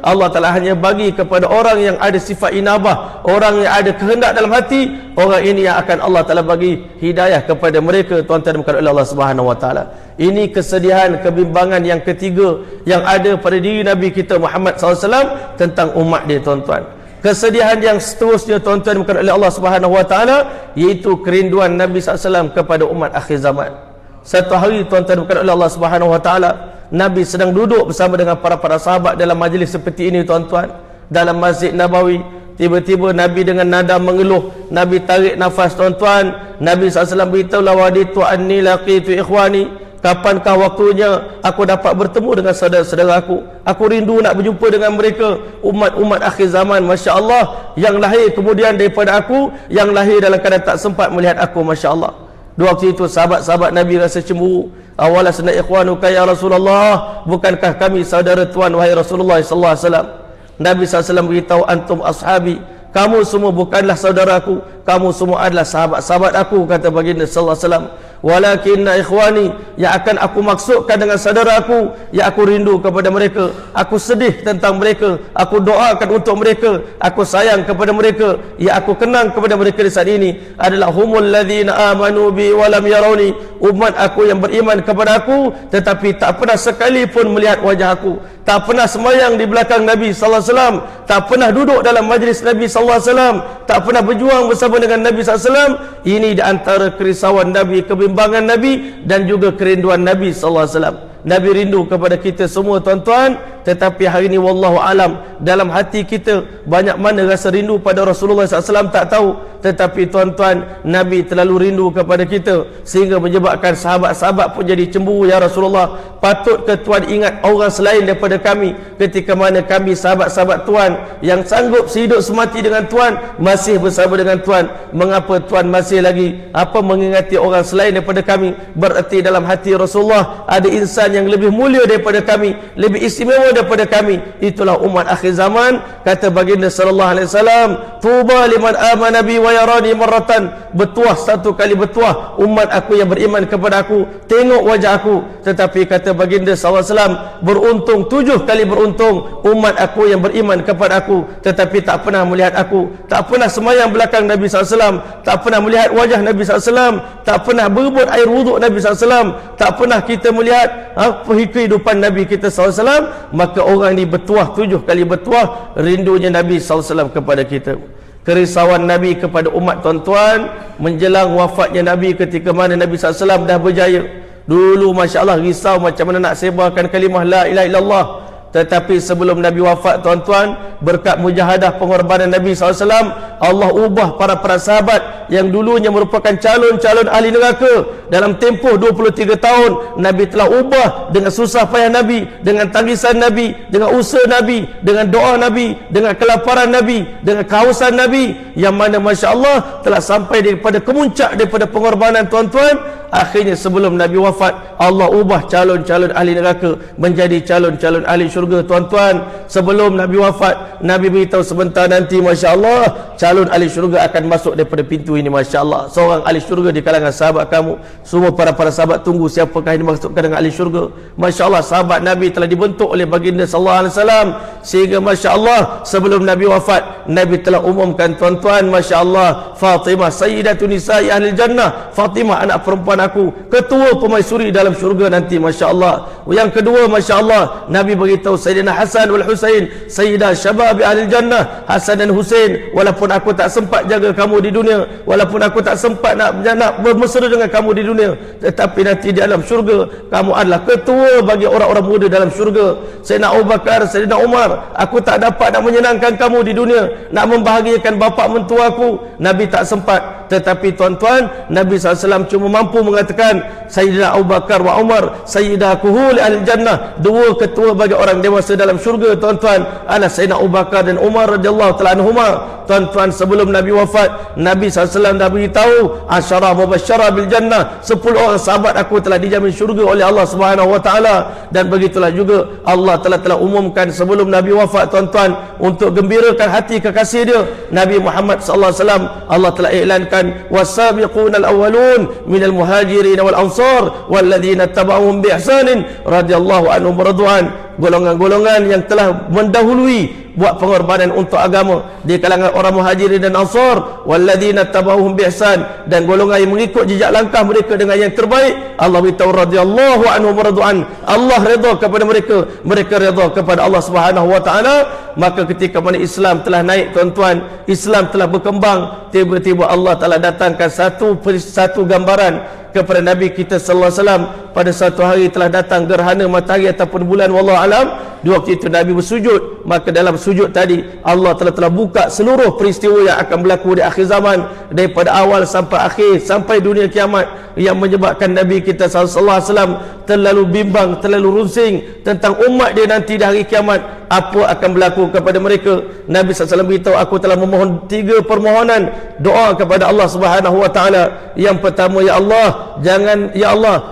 Allah Taala hanya bagi kepada orang yang ada sifat inabah, orang yang ada kehendak dalam hati. Orang ini yang akan Allah Taala bagi hidayah kepada mereka, tuan-tuan dan Allah Subhanahu wa taala. Ini kesedihan, kebimbangan yang ketiga yang ada pada diri Nabi kita Muhammad SAW tentang umat dia, tuan-tuan. Kesedihan yang seterusnya, tuan-tuan oleh Allah Subhanahu wa taala, iaitu kerinduan Nabi SAW kepada umat akhir zaman. Satu hari, tuan-tuan oleh Allah Subhanahu wa taala, Nabi sedang duduk bersama dengan para sahabat dalam majlis seperti ini, tuan-tuan, dalam Masjid Nabawi. Tiba-tiba Nabi dengan nada mengeluh, Nabi tarik nafas, tuan-tuan. Nabi SAW beritahu, lawaditu anni laqitu ikhwani. Kapankah waktunya aku dapat bertemu dengan saudara-saudara aku? Aku rindu nak berjumpa dengan mereka, umat-umat akhir zaman, Masya Allah, yang lahir kemudian daripada aku, yang lahir dalam keadaan tak sempat melihat aku, Masya Allah. Dua waktu itu sahabat-sahabat Nabi rasa cemburu. Awalasna ikhwanuka ya Rasulullah, bukankah kami saudara tuan wahai Rasulullah sallallahu alaihi wasallam? Nabi SAW beritahu, antum ashabi, kamu semua bukanlah saudaraku, kamu semua adalah sahabat-sahabat aku, kata baginda sallallahu alaihi wasallam. Walakinna ikhwani, yang akan aku maksudkan dengan saudara aku, yang aku rindu kepada mereka, aku sedih tentang mereka, aku doakan untuk mereka, aku sayang kepada mereka, yang aku kenang kepada mereka di saat ini adalah humul ladzina amanu bi wa lam yarawni, umat aku yang beriman kepada aku tetapi tak pernah sekalipun melihat wajah aku, tak pernah sembahyang di belakang Nabi sallallahu alaihi wasallam, tak pernah duduk dalam majlis Nabi sallallahu alaihi wasallam, tak pernah berjuang bersama dengan Nabi sallallahu alaihi wasallam. Ini di antara kerisauan Nabi, kebimbangan Nabi dan juga kerinduan Nabi sallallahu alaihi wasallam. Nabi rindu kepada kita semua, tuan-tuan, tetapi hari ini wallahu alam, dalam hati kita banyak mana rasa rindu pada Rasulullah SAW tak tahu. Tetapi tuan-tuan, Nabi terlalu rindu kepada kita sehingga menyebabkan sahabat-sahabat pun jadi cemburu. Ya Rasulullah, patut ke Tuan ingat orang selain daripada kami, ketika mana kami sahabat-sahabat Tuan yang sanggup sehidup semati dengan Tuan, masih bersama dengan Tuan, mengapa Tuan masih lagi mengingati orang selain daripada kami? Berarti dalam hati Rasulullah ada insan yang lebih mulia daripada kami, lebih istimewa daripada kami. Itulah umat akhir zaman. Kata baginda sallallahu alaihi wasallam, tuba liman amana bi wa yarani marratan, bertuah satu kali bertuah umat aku yang beriman kepada aku, tengok wajah aku. Tetapi kata baginda sallallahu alaihi wasallam, beruntung 7 kali beruntung umat aku yang beriman kepada aku tetapi tak pernah melihat aku, tak pernah sembahyang belakang Nabi sallallahu alaihi wasallam, tak pernah melihat wajah Nabi sallallahu alaihi wasallam, tak pernah berebut air wuduk Nabi sallallahu alaihi wasallam, tak pernah kita melihat kehidupan Nabi kita SAW. Maka orang ini bertuah 7 kali bertuah rindunya Nabi SAW kepada kita. Kerisauan Nabi kepada umat, tuan-tuan, menjelang wafatnya Nabi, ketika mana Nabi SAW dah berjaya. Dulu Masya Allah risau macam mana nak sebarkan kalimah la ilaha illallah. Tetapi sebelum Nabi wafat, tuan-tuan, berkat mujahadah pengorbanan Nabi SAW, Allah ubah para sahabat yang dulunya merupakan calon-calon ahli neraka. Dalam tempoh 23 tahun, Nabi telah ubah dengan susah payah Nabi, dengan tangisan Nabi, dengan usaha Nabi, dengan doa Nabi, dengan kelaparan Nabi, dengan kehausan Nabi, yang mana Masya Allah telah sampai daripada kemuncak daripada pengorbanan, tuan-tuan. Akhirnya sebelum Nabi wafat, Allah ubah calon-calon ahli neraka menjadi calon-calon ahli syurga, tuan-tuan. Sebelum Nabi wafat, Nabi beritahu sebentar nanti, Masya Allah, calon ahli syurga akan masuk daripada pintu ini, Masya Allah. Seorang ahli syurga di kalangan sahabat kamu. Semua para sahabat tunggu siapakah ini masukkan dengan ahli syurga. Masya Allah, sahabat Nabi telah dibentuk oleh baginda sallallahu alaihi wasallam, sehingga Masya Allah sebelum Nabi wafat, Nabi telah umumkan, tuan-tuan, Masya Allah, Fatimah sayyidatu nisa'i ahli jannah, Fatimah anak perempuan aku, ketua pemaisuri dalam syurga nanti, Masya Allah. Yang kedua, Masya Allah, Nabi beritahu Sayyidina Hasan wal Husain sayyidah syababi ahli jannah, Hasan dan Husain, walaupun aku tak sempat jaga kamu di dunia, walaupun aku tak sempat nak bermesra dengan kamu di dunia, tetapi nanti di dalam syurga kamu adalah ketua bagi orang-orang muda dalam syurga. Sayyidina Abu Bakar, Sayyidina Umar, aku tak dapat nak menyenangkan kamu di dunia, nak membahagiakan bapa mentua aku, Nabi tak sempat. Tetapi tuan-tuan, Nabi SAW cuma mampu mengatakan Sayyidina Abu Bakar wa Umar sayyidah kuhul al-jannah, dua ketua bagi orang dewasa dalam syurga, tuan-tuan, adalah Sayyidina Abu Bakar dan Umar radhiyallahu ta'ala anhuma. Tuan-tuan, sebelum Nabi wafat, Nabi SAW dah beritahu asyara mubasyara bil jannah, 10 orang sahabat aku telah dijamin syurga oleh Allah Subhanahu wa taala. Dan begitulah juga Allah telah umumkan sebelum Nabi wafat, tuan-tuan, untuk gembirakan hati kekasih dia Nabi Muhammad sallallahu alaihi wasallam, Allah telah iklankan wasabiqunal awwalun minal muhajirin wal ansar walladzina tabauhum bi ihsanin radhiyallahu anhum radwan. Golongan-golongan yang telah mendahului buat pengorbanan untuk agama di kalangan orang muhajirin dan ansar, walladzina tabauhum bi ihsan, dan golongan yang mengikut jejak langkah mereka dengan yang terbaik. Allah beritahu radhiyallahu anhum radwan, Allah redha kepada mereka, mereka redha kepada Allah Subhanahu wa taala. Maka ketika mana Islam telah naik, tuan-tuan, Islam telah berkembang, tiba-tiba Allah telah datangkan satu gambaran kepada Nabi kita sallallahu alaihi wasallam pada satu hari telah datang gerhana matahari ataupun bulan, wallahu alam. Di waktu itu Nabi bersujud, maka dalam sujud tadi Allah telah buka seluruh peristiwa yang akan berlaku di akhir zaman, daripada awal sampai akhir, sampai dunia kiamat, yang menyebabkan Nabi kita sallallahu alaihi wasallam terlalu bimbang, terlalu rusing tentang umat dia nanti di hari kiamat, apa akan berlaku kepada mereka. Nabi SAW beritahu, aku telah memohon 3 permohonan doa kepada Allah Subhanahu wa taala. Yang pertama, ya Allah,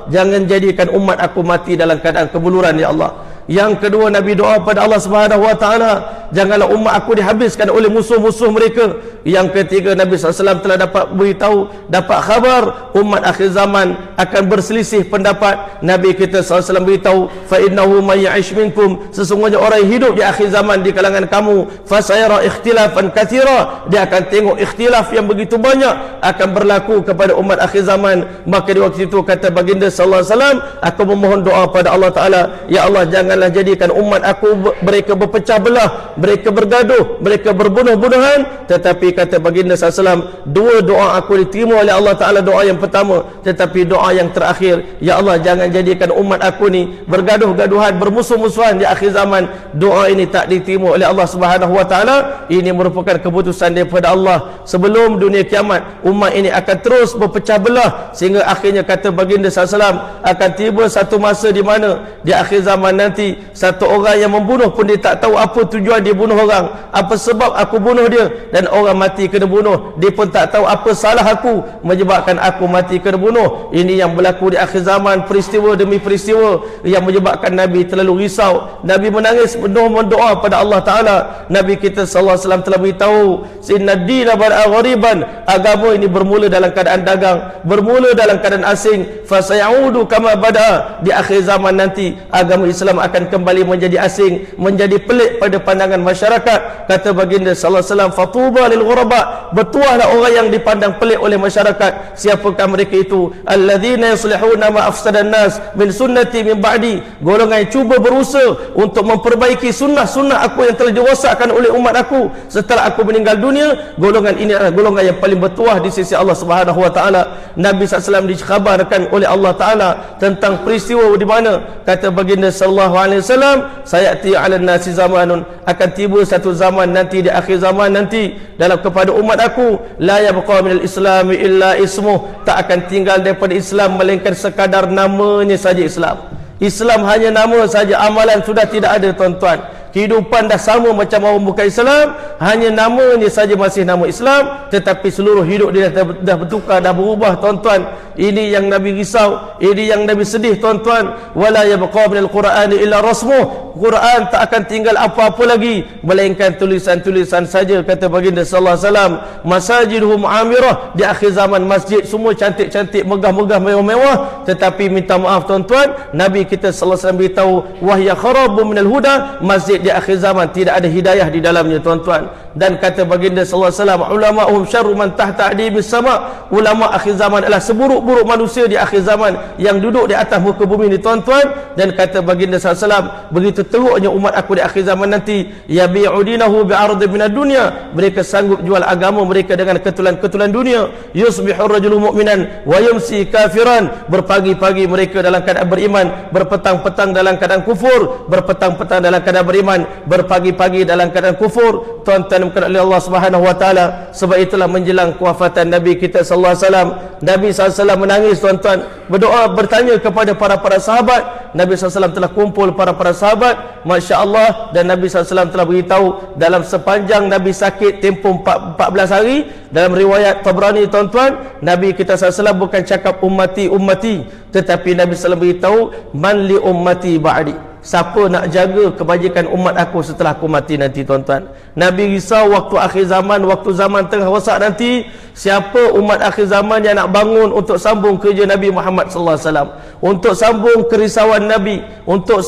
jangan jadikan umat aku mati dalam keadaan kebuluran, ya Allah. Yang kedua, Nabi doa pada Allah Subhanahu wa taala, janganlah umat aku dihabiskan oleh musuh-musuh mereka. Yang ketiga, Nabi SAW telah dapat khabar umat akhir zaman akan berselisih pendapat. Nabi kita SAW beritahu, fa innahu may ya'ish minkum, sesungguhnya orang yang hidup di akhir zaman di kalangan kamu, fa sayara ikhtilafan katsira, dia akan tengok ikhtilaf yang begitu banyak akan berlaku kepada umat akhir zaman. Maka di waktu itu kata baginda sallallahu alaihi wasallam, aku memohon doa pada Allah Taala, ya Allah, janganlah jadikan umat aku mereka berpecah belah, mereka bergaduh, mereka berbunuh-bunuhan. Tetapi kata baginda sallallahu alaihi wasallam, 2 doa aku diterima oleh Allah Taala. Doa yang pertama, tetapi doa yang terakhir, ya Allah, jangan jadikan umat aku ni bergaduh-gaduhan, bermusuh-musuhan di akhir zaman. Doa ini tak diterima oleh Allah Subhanahu wa taala. Ini merupakan keputusan daripada Allah. Sebelum dunia kiamat, umat ini akan terus berpecah belah, sehingga akhirnya kata baginda sallallahu alaihi wasallam, akan tiba satu masa di mana di akhir zaman nanti, satu orang yang membunuh pun dia tak tahu apa tujuan dia bunuh orang, apa sebab aku bunuh dia, dan orang mati kena bunuh, dia pun tak tahu apa salah aku menyebabkan aku mati kena bunuh. Ini yang berlaku di akhir zaman, peristiwa demi peristiwa yang menyebabkan Nabi terlalu risau. Nabi menangis penuh mendoa pada Allah Taala. Nabi kita sallallahu alaihi wasallam telah beritahu, inna dina bada'a ghariban, agama ini bermula dalam keadaan dagang, bermula dalam keadaan asing, fa sayaudu kama bada'a, di akhir zaman nanti agama Islam akan kembali menjadi asing, menjadi pelik pada pandangan masyarakat. Kata baginda sallallahu alaihi wasallam, fatuba lil ghuraba, bertuahlah orang yang dipandang pelik oleh masyarakat. Siapakah mereka itu? Alladzina yuslihuna ma afsadan nas min sunnati min ba'di, golongan yang cuba berusaha untuk memperbaiki sunnah-sunnah aku yang telah dirosakkan oleh umat aku setelah aku meninggal dunia. Golongan ini adalah golongan yang paling bertuah di sisi Allah Subhanahu wa taala. Nabi SAW dikhabarkan oleh Allah Taala tentang peristiwa di mana kata baginda sallallahu alaihi wasallam, sayati 'alan nasi zamanun, akan tiba satu zaman nanti di akhir zaman nanti dalam kepada umat aku, la yabqa minal islami illa ismuh, tak akan tinggal daripada Islam melainkan sekadar namanya saja Islam. Islam hanya nama saja, amalan sudah tidak ada, tuan-tuan. Kehidupan dah sama macam orang bukan Islam, hanya namanya saja masih nama Islam, tetapi seluruh hidup dia dah bertukar, dah berubah, tuan-tuan. Ini yang Nabi risau, ini yang Nabi sedih, tuan-tuan. Wala yabqa minal qur'ani illa rasmuh, Quran tak akan tinggal apa-apa lagi melainkan tulisan-tulisan saja. Kata baginda sallallahu alaihi wasallam, masajidhum amirah, di akhir zaman masjid semua cantik-cantik, megah-megah, mewah-mewah, tetapi minta maaf, tuan-tuan, Nabi kita sallallahu alaihi wasallam beritahu, wahya kharabu minal huda, masjid di akhir zaman tidak ada hidayah di dalamnya, tuan-tuan. Dan kata baginda sallallahu alaihi wasallam, ulama'uhum syarru man tahta adibis sama, ulama akhir zaman adalah seburuk-buruk manusia di akhir zaman yang duduk di atas muka bumi ni, tuan-tuan. Dan kata baginda sallallahu alaihi wasallam, begitu teruknya umat aku di akhir zaman nanti, yabi'u dinahu bi'ardin minad dunya, mereka sanggup jual agama mereka dengan ketulan-ketulan dunia. Yusbihu ar-rajulu mu'minan wa yumsi kafiran, berpagi-pagi mereka dalam keadaan beriman, berpetang-petang dalam keadaan kufur, berpetang-petang dalam keadaan beriman, berpagi-pagi dalam keadaan kufur. Tuan-tuan oleh Allah Subhanahu wa taala. Sebab itulah menjelang kewafatan Nabi kita sallallahu alaihi wasallam, Nabi sallallahu alaihi wasallam menangis, tuan-tuan, berdoa, bertanya kepada para sahabat. Nabi sallallahu alaihi wasallam telah kumpul para sahabat, masya-Allah, dan Nabi sallallahu alaihi wasallam telah beritahu dalam sepanjang Nabi sakit tempoh 14 hari. Dalam riwayat Tabrani, tuan-tuan, Nabi kita sallallahu alaihi wasallam bukan cakap ummati, tetapi Nabi sallallahu alaihi wasallam beritahu, man li ummati ba'di, siapa nak jaga kebajikan umat aku setelah aku mati nanti, tuan-tuan. Nabi risau waktu akhir zaman, waktu zaman tengah rosak nanti, siapa umat akhir zaman yang nak bangun untuk sambung kerja Nabi Muhammad sallallahu alaihi wasallam, untuk sambung kerisauan Nabi, untuk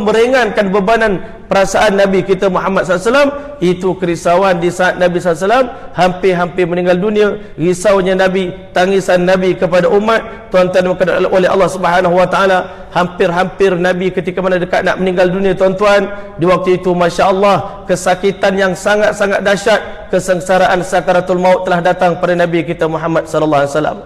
meringankan bebanan perasaan Nabi kita Muhammad sallallahu alaihi wasallam. Itu kerisauan di saat Nabi sallallahu alaihi wasallam hampir-hampir meninggal dunia. Risaunya Nabi, tangisan Nabi kepada umat, tuan-tuan oleh Allah Subhanahu wa taala. Hampir-hampir Nabi ketika mana dekat nak meninggal dunia, tuan-tuan, di waktu itu masya-Allah kesakitan yang sangat-sangat dahsyat, kesengsaraan sakaratul maut telah datang pada Nabi kita Muhammad sallallahu alaihi wasallam.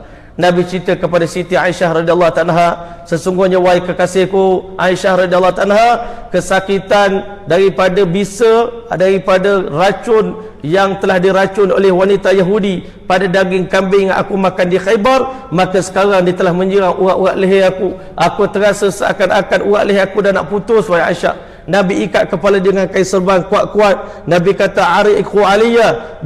Nabi cerita kepada Siti Aisyah radhiyallahu anha, sesungguhnya wahai kekasihku Aisyah radhiyallahu anha, kesakitan daripada bisa, daripada racun yang telah diracun oleh wanita Yahudi pada daging kambing yang aku makan di Khaybar, maka sekarang dia telah menyerang urat-urat leher aku. Aku terasa seakan-akan urat leher aku dah nak putus, wahai Aisyah. Nabi ikat kepala dengan kain serban kuat-kuat. Nabi kata, ariqu aliyya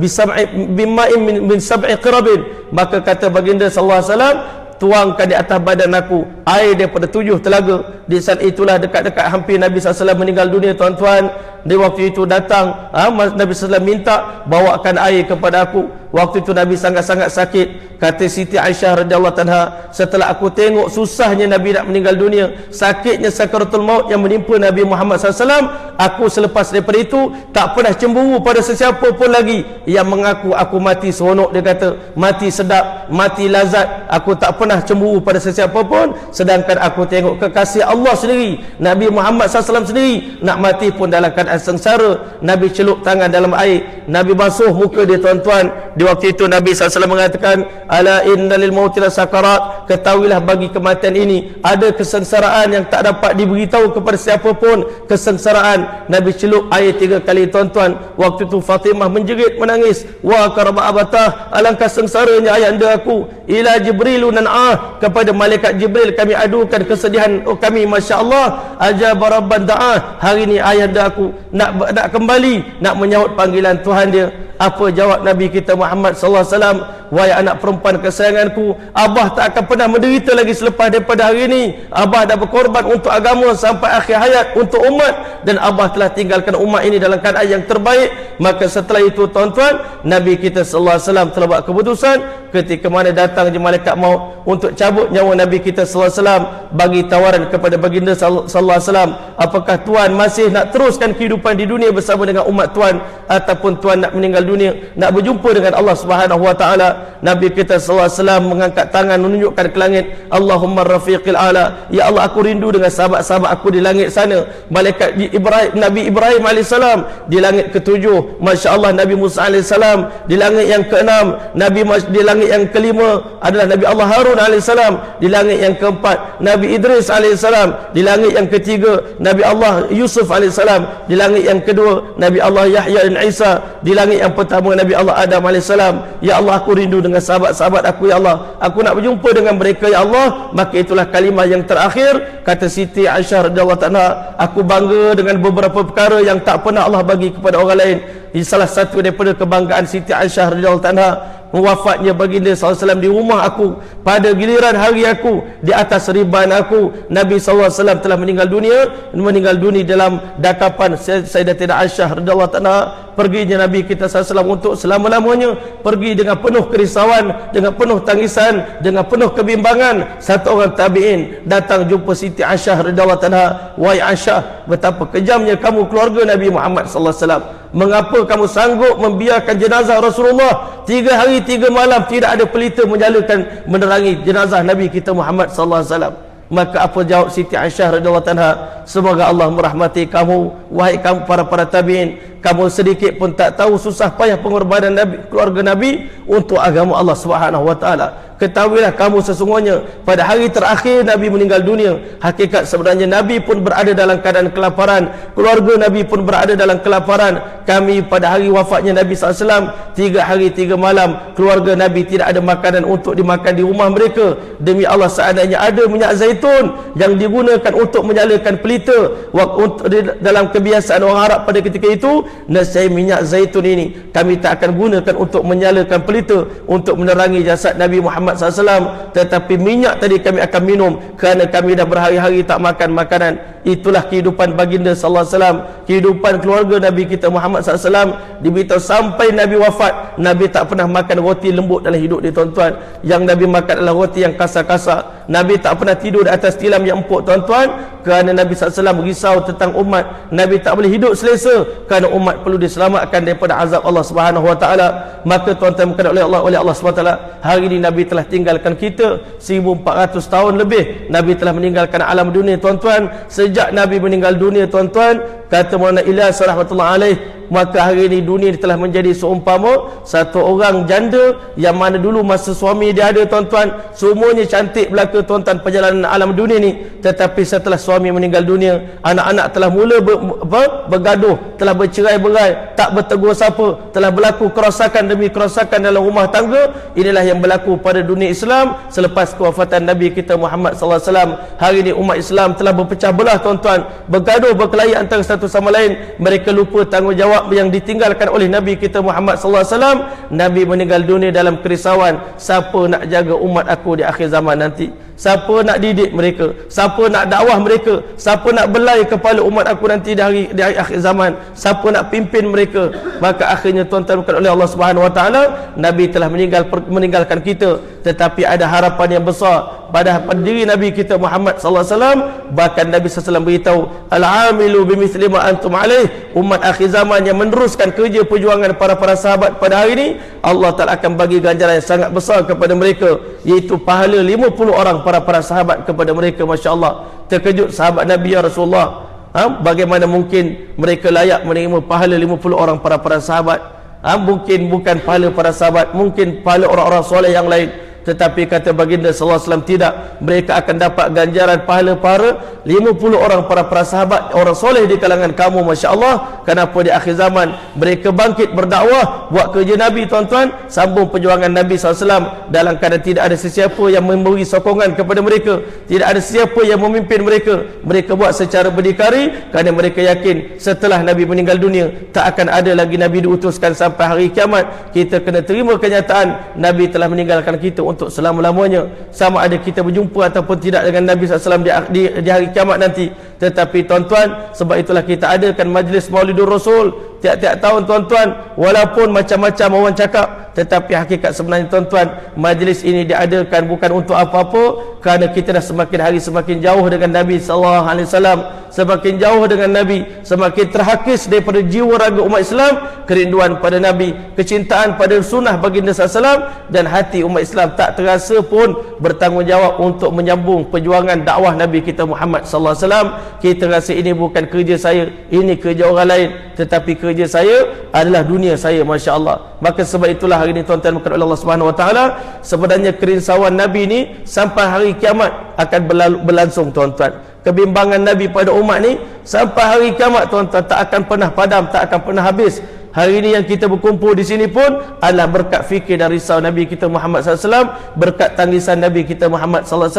bima'in min sab'i qirabin. Maka kata baginda sallallahu alaihi wasallam, tuangkan di atas badan aku air daripada 7 telaga. Di saat itulah dekat-dekat hampir Nabi SAW meninggal dunia, tuan-tuan. Di waktu itu datang Nabi SAW minta bawakan air kepada aku. Waktu itu Nabi sangat-sangat sakit. Kata Siti Aisyah radhiyallahu anha, setelah aku tengok susahnya Nabi nak meninggal dunia, sakitnya sakaratul maut yang menimpa Nabi Muhammad SAW, aku selepas daripada itu tak pernah cemburu pada sesiapa pun lagi yang mengaku aku mati seronok. Dia kata mati sedap, mati lazat. Aku tak pernah cemburu pada sesiapa pun, sedangkan aku tengok kekasih Allah sendiri, Nabi Muhammad SAW sendiri nak mati pun dalam keadaan sengsara. Nabi celup tangan dalam air, Nabi basuh muka dia, tuan-tuan. Di waktu itu Nabi SAW mengatakan, ala inna lil mauti la sakarat, ketahuilah bagi kematian ini ada kesengsaraan yang tak dapat diberitahu kepada siapa pun. Kesengsaraan. Nabi celup air 3 kali, tuan-tuan. Waktu itu Fatimah menjerit menangis, wa karama abatah, alangkah sengsaranya ayahanda aku. Ila Jibrilu nan'ah, kepada malaikat Jibril kami adukan kesedihan kami. Masya Allah, ajaba rabban da'ah, hari ini ayahanda aku nak kembali, nak menyahut panggilan Tuhan dia. Apa jawab Nabi kita Muhammad sallallahu alaihi wasallam? Wahai anak perempuan kesayanganku, Abah tak akan pernah menderita lagi selepas daripada hari ini. Abah dah berkorban untuk agama sampai akhir hayat untuk umat, dan Abah telah tinggalkan umat ini dalam keadaan yang terbaik. Maka setelah itu, tuan-tuan, Nabi kita sallallahu alaihi wasallam telah buat keputusan ketika mana datang je malaikat maut untuk cabut nyawa Nabi kita sallallahu alaihi wasallam, bagi tawaran kepada baginda sallallahu alaihi wasallam, apakah Tuan masih nak teruskan kehidupan di dunia bersama dengan umat Tuan, ataupun Tuan nak meninggal dunia, nak berjumpa dengan Allah Subhanahu wa taala? Nabi kita sallallahu alaihi wasallam mengangkat tangan menunjukkan ke langit, Allahumma rafiqil ala, ya Allah aku rindu dengan sahabat-sahabat aku di langit sana. Malaikat Nabi Ibrahim alaihissalam di langit ke-7, masya-Allah. Nabi Musa alaihissalam di langit yang ke-6, di langit yang ke-5 adalah Nabi Allah Harun alaihissalam, di langit yang ke-4 Nabi Idris alaihissalam, di langit yang ke-3 Nabi Allah Yusuf alaihissalam, di langit yang ke-2 Nabi Allah Yahya dan Isa, di langit yang pertama Nabi Allah Adam alaihissalam. Ya Allah aku rindu dengan sahabat-sahabat aku, ya Allah aku nak berjumpa dengan mereka, ya Allah. Maka itulah kalimah yang terakhir. Kata Siti Aisyah radhiyallahu anha, aku bangga dengan beberapa perkara yang tak pernah Allah bagi kepada orang lain. Salah satu daripada kebanggaan Siti Aisyah radhiyallahu anha, wafatnya baginda SAW di rumah aku. Pada giliran hari aku, di atas riban aku, Nabi SAW telah meninggal dunia dalam dakapan Sayyidatina Aisyah radhiyallahu anha. Perginya Nabi kita SAW untuk selama-lamanya, pergi dengan penuh kerisauan, dengan penuh tangisan, dengan penuh kebimbangan. Satu orang tabi'in datang jumpa Siti Aisyah radhiyallahu anha, wahai Aisyah, betapa kejamnya kamu keluarga Nabi Muhammad sallallahu alaihi wasallam. Mengapa kamu sanggup membiarkan jenazah Rasulullah 3 hari 3 malam tidak ada pelita menyalakan menerangi jenazah Nabi kita Muhammad sallallahu alaihi wasallam? Maka apa jawab Siti Aisyah radhiyallahu anha? Semoga Allah merahmati kamu, wahai kamu para tabi'in. Kamu sedikit pun tak tahu susah payah pengorbanan Nabi, keluarga Nabi untuk agama Allah Subhanahu wa taala. Ketahuilah kamu sesungguhnya pada hari terakhir Nabi meninggal dunia, hakikat sebenarnya Nabi pun berada dalam keadaan kelaparan, keluarga Nabi pun berada dalam kelaparan. Kami pada hari wafatnya Nabi SAW 3 hari 3 malam, keluarga Nabi tidak ada makanan untuk dimakan di rumah mereka. Demi Allah, seandainya ada minyak zaitun yang digunakan untuk menyalakan pelita dalam kebiasaan orang Arab pada ketika itu, nescaya minyak zaitun ini kami tak akan gunakan untuk menyalakan pelita untuk menerangi jasad Nabi Muhammad SAW, tetapi minyak tadi kami akan minum kerana kami dah berhari-hari tak makan makanan. Itulah kehidupan baginda sallallahu alaihi wasallam, kehidupan keluarga Nabi kita Muhammad SAW. Diberitahu sampai Nabi wafat, Nabi tak pernah makan roti lembut dalam hidup dia, tuan-tuan. Yang Nabi makan adalah roti yang kasar-kasar. Nabi tak pernah tidur di atas tilam yang empuk, tuan-tuan, kerana Nabi SAW risau tentang umat. Nabi tak boleh hidup selesa kerana umat perlu diselamatkan daripada azab Allah Subhanahu wa taala. Maka tuan-tuan bukan oleh Allah Subhanahu wa taala, hari ini Nabi telah tinggalkan kita 1400 tahun lebih. Nabi telah meninggalkan alam dunia, tuan-tuan. Sejak Nabi meninggal dunia, tuan-tuan, kata Maulana Ilyas rahmatullah alaih, maka hari ini dunia telah menjadi seumpama satu orang janda yang mana dulu masa suami dia ada tuan-tuan, semuanya cantik belaka tuan-tuan perjalanan alam dunia ni, tetapi setelah suami meninggal dunia, anak-anak telah mula bergaduh, telah bercerai-berai, tak bertegur siapa, telah berlaku kerosakan demi kerosakan dalam rumah tangga. Inilah yang berlaku pada dunia Islam selepas kewafatan Nabi kita Muhammad sallallahu alaihi wasallam. Hari ini umat Islam telah berpecah belah tuan-tuan, bergaduh berkelahi antara satu sama lain. Mereka lupa tanggungjawab yang ditinggalkan oleh Nabi kita Muhammad sallallahu alaihi wasallam. Nabi meninggal dunia dalam kerisauan, siapa nak jaga umat aku di akhir zaman nanti? Siapa nak didik mereka? Siapa nak dakwah mereka? Siapa nak belai kepala umat aku nanti di hari akhir zaman? Siapa nak pimpin mereka? Maka akhirnya tuan-tuan oleh Allah Subhanahu wa taala, Nabi telah meninggalkan kita, tetapi ada harapan yang besar pada diri Nabi kita Muhammad sallallahu alaihi wasallam. Bahkan Nabi sallallahu alaihi wasallam beritahu, al-amilu bimithli ma antum alaih, umat akhir zaman yang meneruskan kerja perjuangan para sahabat pada hari ini, Allah Taala akan bagi ganjaran yang sangat besar kepada mereka, iaitu pahala 50 orang para sahabat kepada mereka. Masya Allah, terkejut sahabat Nabi, ya Rasulullah, bagaimana mungkin mereka layak menerima pahala 50 orang para sahabat? Mungkin bukan pahala para sahabat, mungkin pahala orang-orang soleh yang lain. Tetapi kata baginda sallallahu alaihi wasallam, tidak, mereka akan dapat ganjaran pahala para 50 orang para sahabat, orang soleh di kalangan kamu. Masya Allah. Kenapa di akhir zaman mereka bangkit berdakwah, buat kerja Nabi tuan-tuan, sambung perjuangan Nabi SAW dalam keadaan tidak ada sesiapa yang memberi sokongan kepada mereka, tidak ada sesiapa yang memimpin mereka. Mereka buat secara berdikari kerana mereka yakin setelah Nabi meninggal dunia tak akan ada lagi Nabi diutuskan sampai hari kiamat. Kita kena terima kenyataan Nabi telah meninggalkan kita untuk selama-lamanya, sama ada kita berjumpa ataupun tidak dengan Nabi SAW di hari kiamat nanti. Tetapi tuan-tuan, sebab itulah kita adakan majlis Maulidur Rasul tiap-tiap tahun tuan-tuan, walaupun macam-macam orang cakap, tetapi hakikat sebenarnya tuan-tuan, majlis ini diadakan bukan untuk apa-apa, kerana kita dah semakin hari semakin jauh dengan Nabi SAW, semakin jauh dengan Nabi, semakin terhakis daripada jiwa raga umat Islam kerinduan pada Nabi, kecintaan pada sunnah baginda SAW, dan hati umat Islam tak terasa pun bertanggungjawab untuk menyambung perjuangan dakwah Nabi kita Muhammad SAW. Kita rasa ini bukan kerja saya, ini kerja orang lain, tetapi kerja saya adalah dunia saya. Masya Allah. Maka sebab itulah hari ini tuan-tuan berkat Allah Subhanahu wa taala, sebenarnya kerisauan Nabi ini sampai hari kiamat akan berlangsung tuan-tuan. Kebimbangan Nabi pada umat ni sampai hari kiamat tuan-tuan tak akan pernah padam, tak akan pernah habis. Hari ini yang kita berkumpul di sini pun adalah berkat fikir dan risau Nabi kita Muhammad SAW, berkat tangisan Nabi kita Muhammad SAW.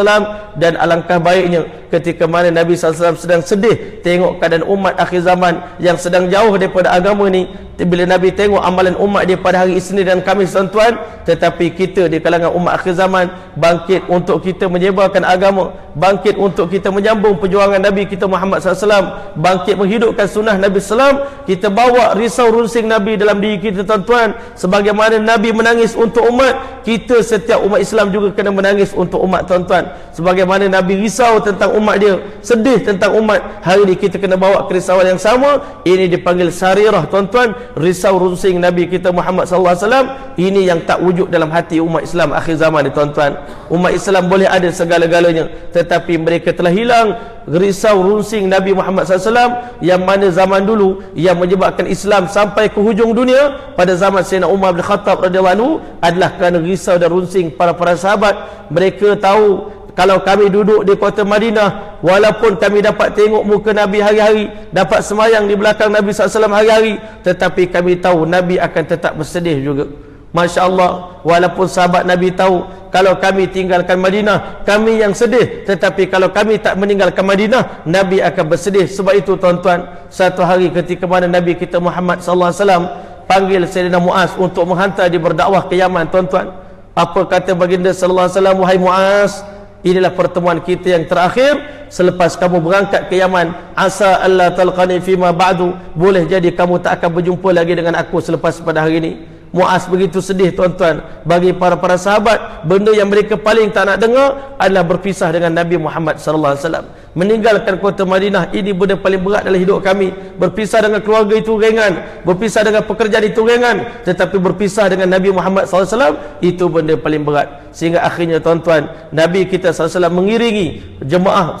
Dan alangkah baiknya ketika mana Nabi SAW sedang sedih tengok keadaan umat akhir zaman yang sedang jauh daripada agama ni, bila Nabi tengok amalan umat dia pada hari Isnin dan Khamis tuan-tuan, tetapi kita di kalangan umat akhir zaman bangkit untuk kita menyebarkan agama, bangkit untuk kita menyambung perjuangan Nabi kita Muhammad SAW, bangkit menghidupkan sunnah Nabi SAW. Kita bawa risau runsing Nabi dalam diri kita tuan-tuan. Sebagaimana Nabi menangis untuk umat, kita setiap umat Islam juga kena menangis untuk umat tuan-tuan. Sebagaimana Nabi risau tentang umat dia, sedih tentang umat, hari ini kita kena bawa kerisauan yang sama. Ini dipanggil sarirah tuan-tuan, risau runsing Nabi kita Muhammad SAW. Ini yang tak wujud dalam hati umat Islam akhir zaman ni tuan-tuan. Umat Islam boleh ada segala-galanya, tetapi mereka telah hilang risau runsing Nabi Muhammad SAW, yang mana zaman dulu yang menyebabkan Islam sampai ke hujung dunia pada zaman Sayyidina Umar bin Khattab radhiyallahu anhu adalah kerana risau dan runsing para sahabat. Mereka tahu kalau kami duduk di kota Madinah, walaupun kami dapat tengok muka Nabi hari-hari, dapat semayang di belakang Nabi SAW hari-hari, tetapi kami tahu Nabi akan tetap bersedih juga. Masya Allah, walaupun sahabat Nabi tahu kalau kami tinggalkan Madinah, kami yang sedih, tetapi kalau kami tak meninggalkan Madinah, Nabi akan bersedih. Sebab itu tuan-tuan, satu hari ketika mana Nabi kita Muhammad SAW panggil Sayyidina Muaz untuk menghantar dia berdakwah ke Yaman tuan-tuan, apa kata baginda sallallahu alaihi wasallam? Wahai Muaz, inilah pertemuan kita yang terakhir selepas kamu berangkat ke Yaman. Asa alla talqani fima ba'du, boleh jadi kamu tak akan berjumpa lagi dengan aku selepas pada hari ini. Muaz begitu sedih tuan-tuan. Bagi para sahabat, benda yang mereka paling tak nak dengar adalah berpisah dengan Nabi Muhammad sallallahu alaihi wasallam. meninggalkan kota Madinah ini benda paling berat dalam hidup kami. Berpisah dengan keluarga itu ringan, berpisah dengan pekerjaan itu ringan, tetapi berpisah dengan Nabi Muhammad SAW itu benda paling berat. Sehingga akhirnya tuan-tuan, Nabi kita SAW mengiringi jemaah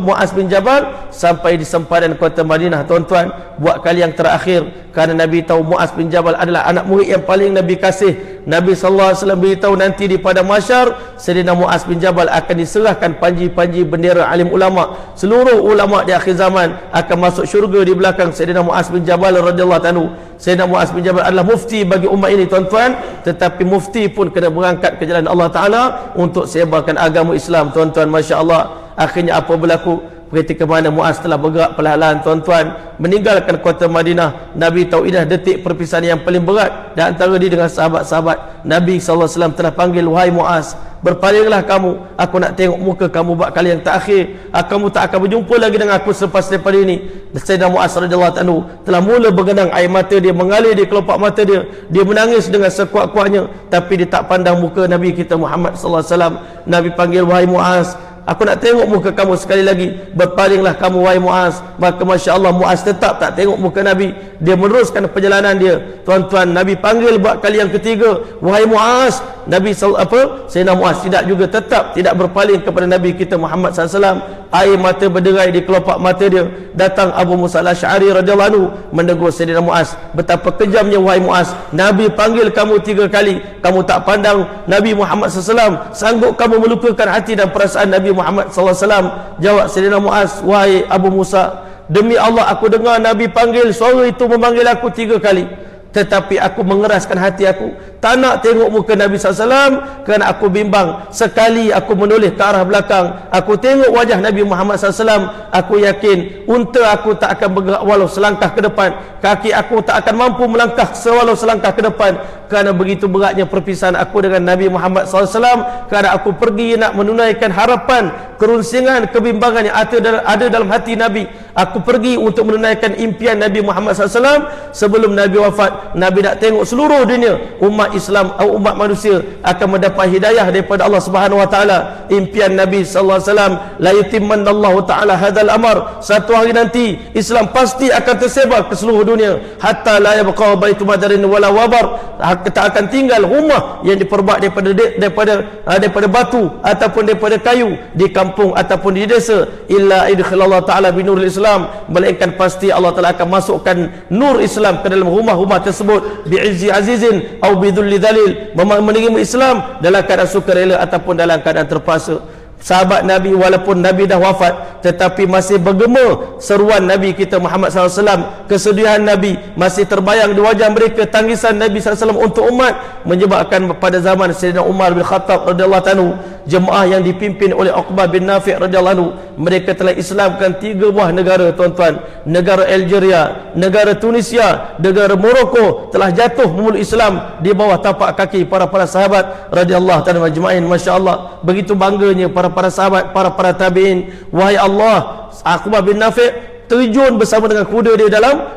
Muaz bin Jabal sampai di sempadan kota Madinah tuan-tuan, buat kali yang terakhir, kerana Nabi tahu Muaz bin Jabal adalah anak murid yang paling Nabi kasih. Nabi SAW beritahu nanti di pada mahsyar Sayyidina Muaz bin Jabal akan diserahkan panji-panji bendera alim ulama. Seluruh ulama di akhir zaman akan masuk syurga di belakang Sayyidina Muaz bin Jabal radhiyallahu anhu. Sayyidina Muaz bin Jabal adalah mufti bagi umat ini tuan-tuan, tetapi mufti pun kena berangkat ke jalan Allah Ta'ala untuk sebarkan agama Islam tuan-tuan. Masya Allah. Akhirnya apa berlaku? Ketika mana Muaz telah bergerak perlahan-lahan tuan-tuan meninggalkan kota Madinah, Nabi tahu ini detik perpisahan yang paling berat dan antara dia dengan sahabat-sahabat. Nabi SAW telah panggil, wahai Muaz, berpalinglah kamu, aku nak tengok muka kamu buat kali yang terakhir. Kamu tak akan berjumpa lagi dengan aku selepas daripada ini. Sayyidina Muaz radhiyallahu anhu telah mula bergenang air mata dia mengalir di kelopak mata dia. Dia menangis dengan sekuat-kuatnya, tapi dia tak pandang muka Nabi kita Muhammad SAW. Nabi panggil, wahai Muaz, aku nak tengok muka kamu sekali lagi, berpalinglah kamu wahai Muaz. Maka Masya Allah, Muaz tetap tak tengok muka Nabi. Dia meneruskan perjalanan dia tuan-tuan. Nabi panggil buat kali yang ketiga, wahai Muaz. Nabi Sayyidina Muaz tetap tidak berpaling kepada Nabi kita Muhammad SAW. Air mata berderai di kelopak mata dia. Datang Abu Musa al-Asy'ari radhiyallahu anhu menegur Sayyidina Muaz, betapa kejamnya wahai Muaz, Nabi panggil kamu 3 kali, kamu tak pandang Nabi Muhammad SAW. Sanggup kamu melupakan hati dan perasaan Nabi Muhammad SAW? Jawab Sayyidina Muaz, wahai Abu Musa, demi Allah aku dengar Nabi panggil, suara itu memanggil aku 3 kali, tetapi aku mengeraskan hati aku, tak nak tengok muka Nabi SAW kerana aku bimbang. Sekali aku menoleh ke arah belakang, aku tengok wajah Nabi Muhammad SAW, aku yakin unta aku tak akan bergerak walau selangkah ke depan, kaki aku tak akan mampu melangkah sewalau selangkah ke depan, kerana begitu beratnya perpisahan aku dengan Nabi Muhammad SAW. Kerana aku pergi nak menunaikan harapan, kerunsingan, kebimbangan yang ada dalam hati Nabi. Aku pergi untuk menunaikan impian Nabi Muhammad SAW. Sebelum Nabi wafat, Nabi nak tengok seluruh dunia, umat Islam atau umat manusia akan mendapat hidayah daripada Allah Subhanahu Wa Taala. Impian Nabi sallallahu alaihi wasallam, la yutimmanallahu taala hadzal amr, satu hari nanti Islam pasti akan tersebar ke seluruh dunia, hatta la yabqa baitu madarin wala wabar, tak akan tinggal rumah yang diperbuat daripada batu ataupun daripada kayu di kampung ataupun di desa, illa idkhalallahu taala binuril Islam, melainkan pasti Allah Taala akan masukkan nur Islam ke dalam rumah-rumah tersebut, bi'izzi azizin au bidhulli dalil, menerima Islam dalam keadaan sukarela ataupun dalam keadaan terpaksa. Sahabat Nabi walaupun Nabi dah wafat, tetapi masih bergema seruan Nabi kita Muhammad SAW. Kesedihan Nabi masih terbayang di wajah mereka, tangisan Nabi SAW untuk umat, menyebabkan pada zaman Sayyidina Umar bin Khattab radhiyallahu anhu, jemaah yang dipimpin oleh Uqbah bin Nafi' radhiyallahu anhu, mereka telah Islamkan 3 buah negara tuan-tuan. Negara Algeria, negara Tunisia, negara Morocco telah jatuh memeluk Islam di bawah tapak kaki para sahabat radhiyallahu ta'ala majma'in. Masya-Allah, begitu bangganya para sahabat, para tabi'in. Wahai Allah, Uqbah bin Nafi' terjun bersama dengan kuda dia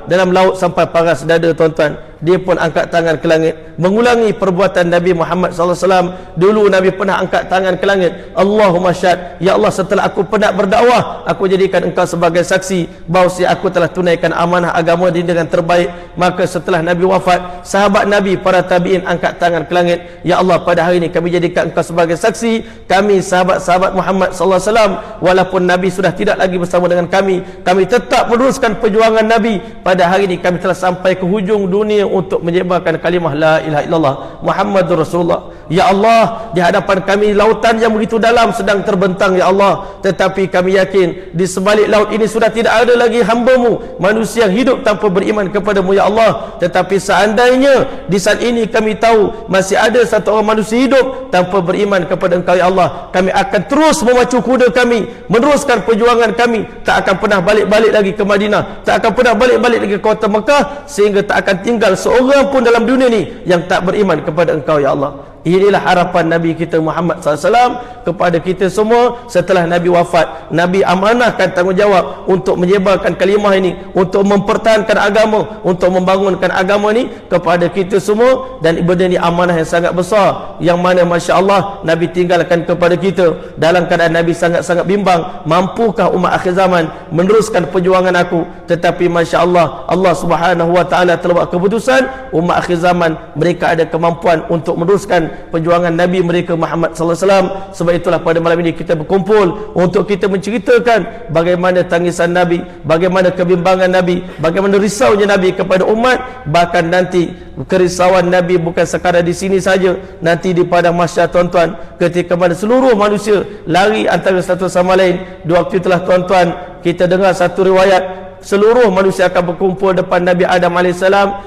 dalam laut sampai paras dada tuan-tuan. Dia pun angkat tangan ke langit, mengulangi perbuatan Nabi Muhammad SAW. Dulu Nabi pernah angkat tangan ke langit, Allahumma syad, ya Allah, setelah aku penat berdakwah, aku jadikan engkau sebagai saksi bahawa aku telah tunaikan amanah agama ini dengan terbaik. Maka setelah Nabi wafat, sahabat Nabi, para tabi'in angkat tangan ke langit, ya Allah, pada hari ini kami jadikan engkau sebagai saksi, kami sahabat-sahabat Muhammad SAW, walaupun Nabi sudah tidak lagi bersama dengan kami tetap meneruskan perjuangan Nabi. Pada hari ini kami telah sampai ke hujung dunia untuk menyebarkan kalimah la ilaha illallah Muhammadur Rasulullah. Ya Allah, di hadapan kami lautan yang begitu dalam sedang terbentang, ya Allah, tetapi kami yakin di sebalik laut ini sudah tidak ada lagi hamba-Mu, manusia yang hidup tanpa beriman kepada-Mu, ya Allah. Tetapi seandainya di saat ini kami tahu masih ada satu orang manusia hidup tanpa beriman kepada Engkau, ya Allah, kami akan terus memacu kuda kami, meneruskan perjuangan kami, tak akan pernah balik-balik lagi ke Madinah, tak akan pernah balik-balik lagi ke kota Mekah, sehingga tak akan tinggal seorang pun dalam dunia ni yang tak beriman kepada Engkau, ya Allah. Inilah harapan Nabi kita Muhammad SAW kepada kita semua setelah Nabi wafat. Nabi amanahkan tanggungjawab untuk menyebarkan kalimah ini, untuk mempertahankan agama, untuk membangunkan agama ini kepada kita semua. Dan benda ini amanah yang sangat besar, yang mana Masya Allah Nabi tinggalkan kepada kita dalam keadaan Nabi sangat-sangat bimbang, mampukah umat akhir zaman meneruskan perjuangan aku? Tetapi Masya Allah, Allah Subhanahu Wa Taala telah buat keputusan umat akhir zaman mereka ada kemampuan untuk meneruskan perjuangan Nabi mereka Muhammad sallallahu alaihi wasallam. Sebab itulah pada malam ini kita berkumpul untuk kita menceritakan bagaimana tangisan Nabi, bagaimana kebimbangan Nabi, bagaimana risaunya Nabi kepada umat. Bahkan nanti kerisauan Nabi bukan sekadar di sini saja, nanti di padang mahsyar tuan-tuan, ketika mana seluruh manusia lari antara satu sama lain. Di waktu itulah tuan-tuan kita dengar satu riwayat, seluruh manusia akan berkumpul depan Nabi Adam AS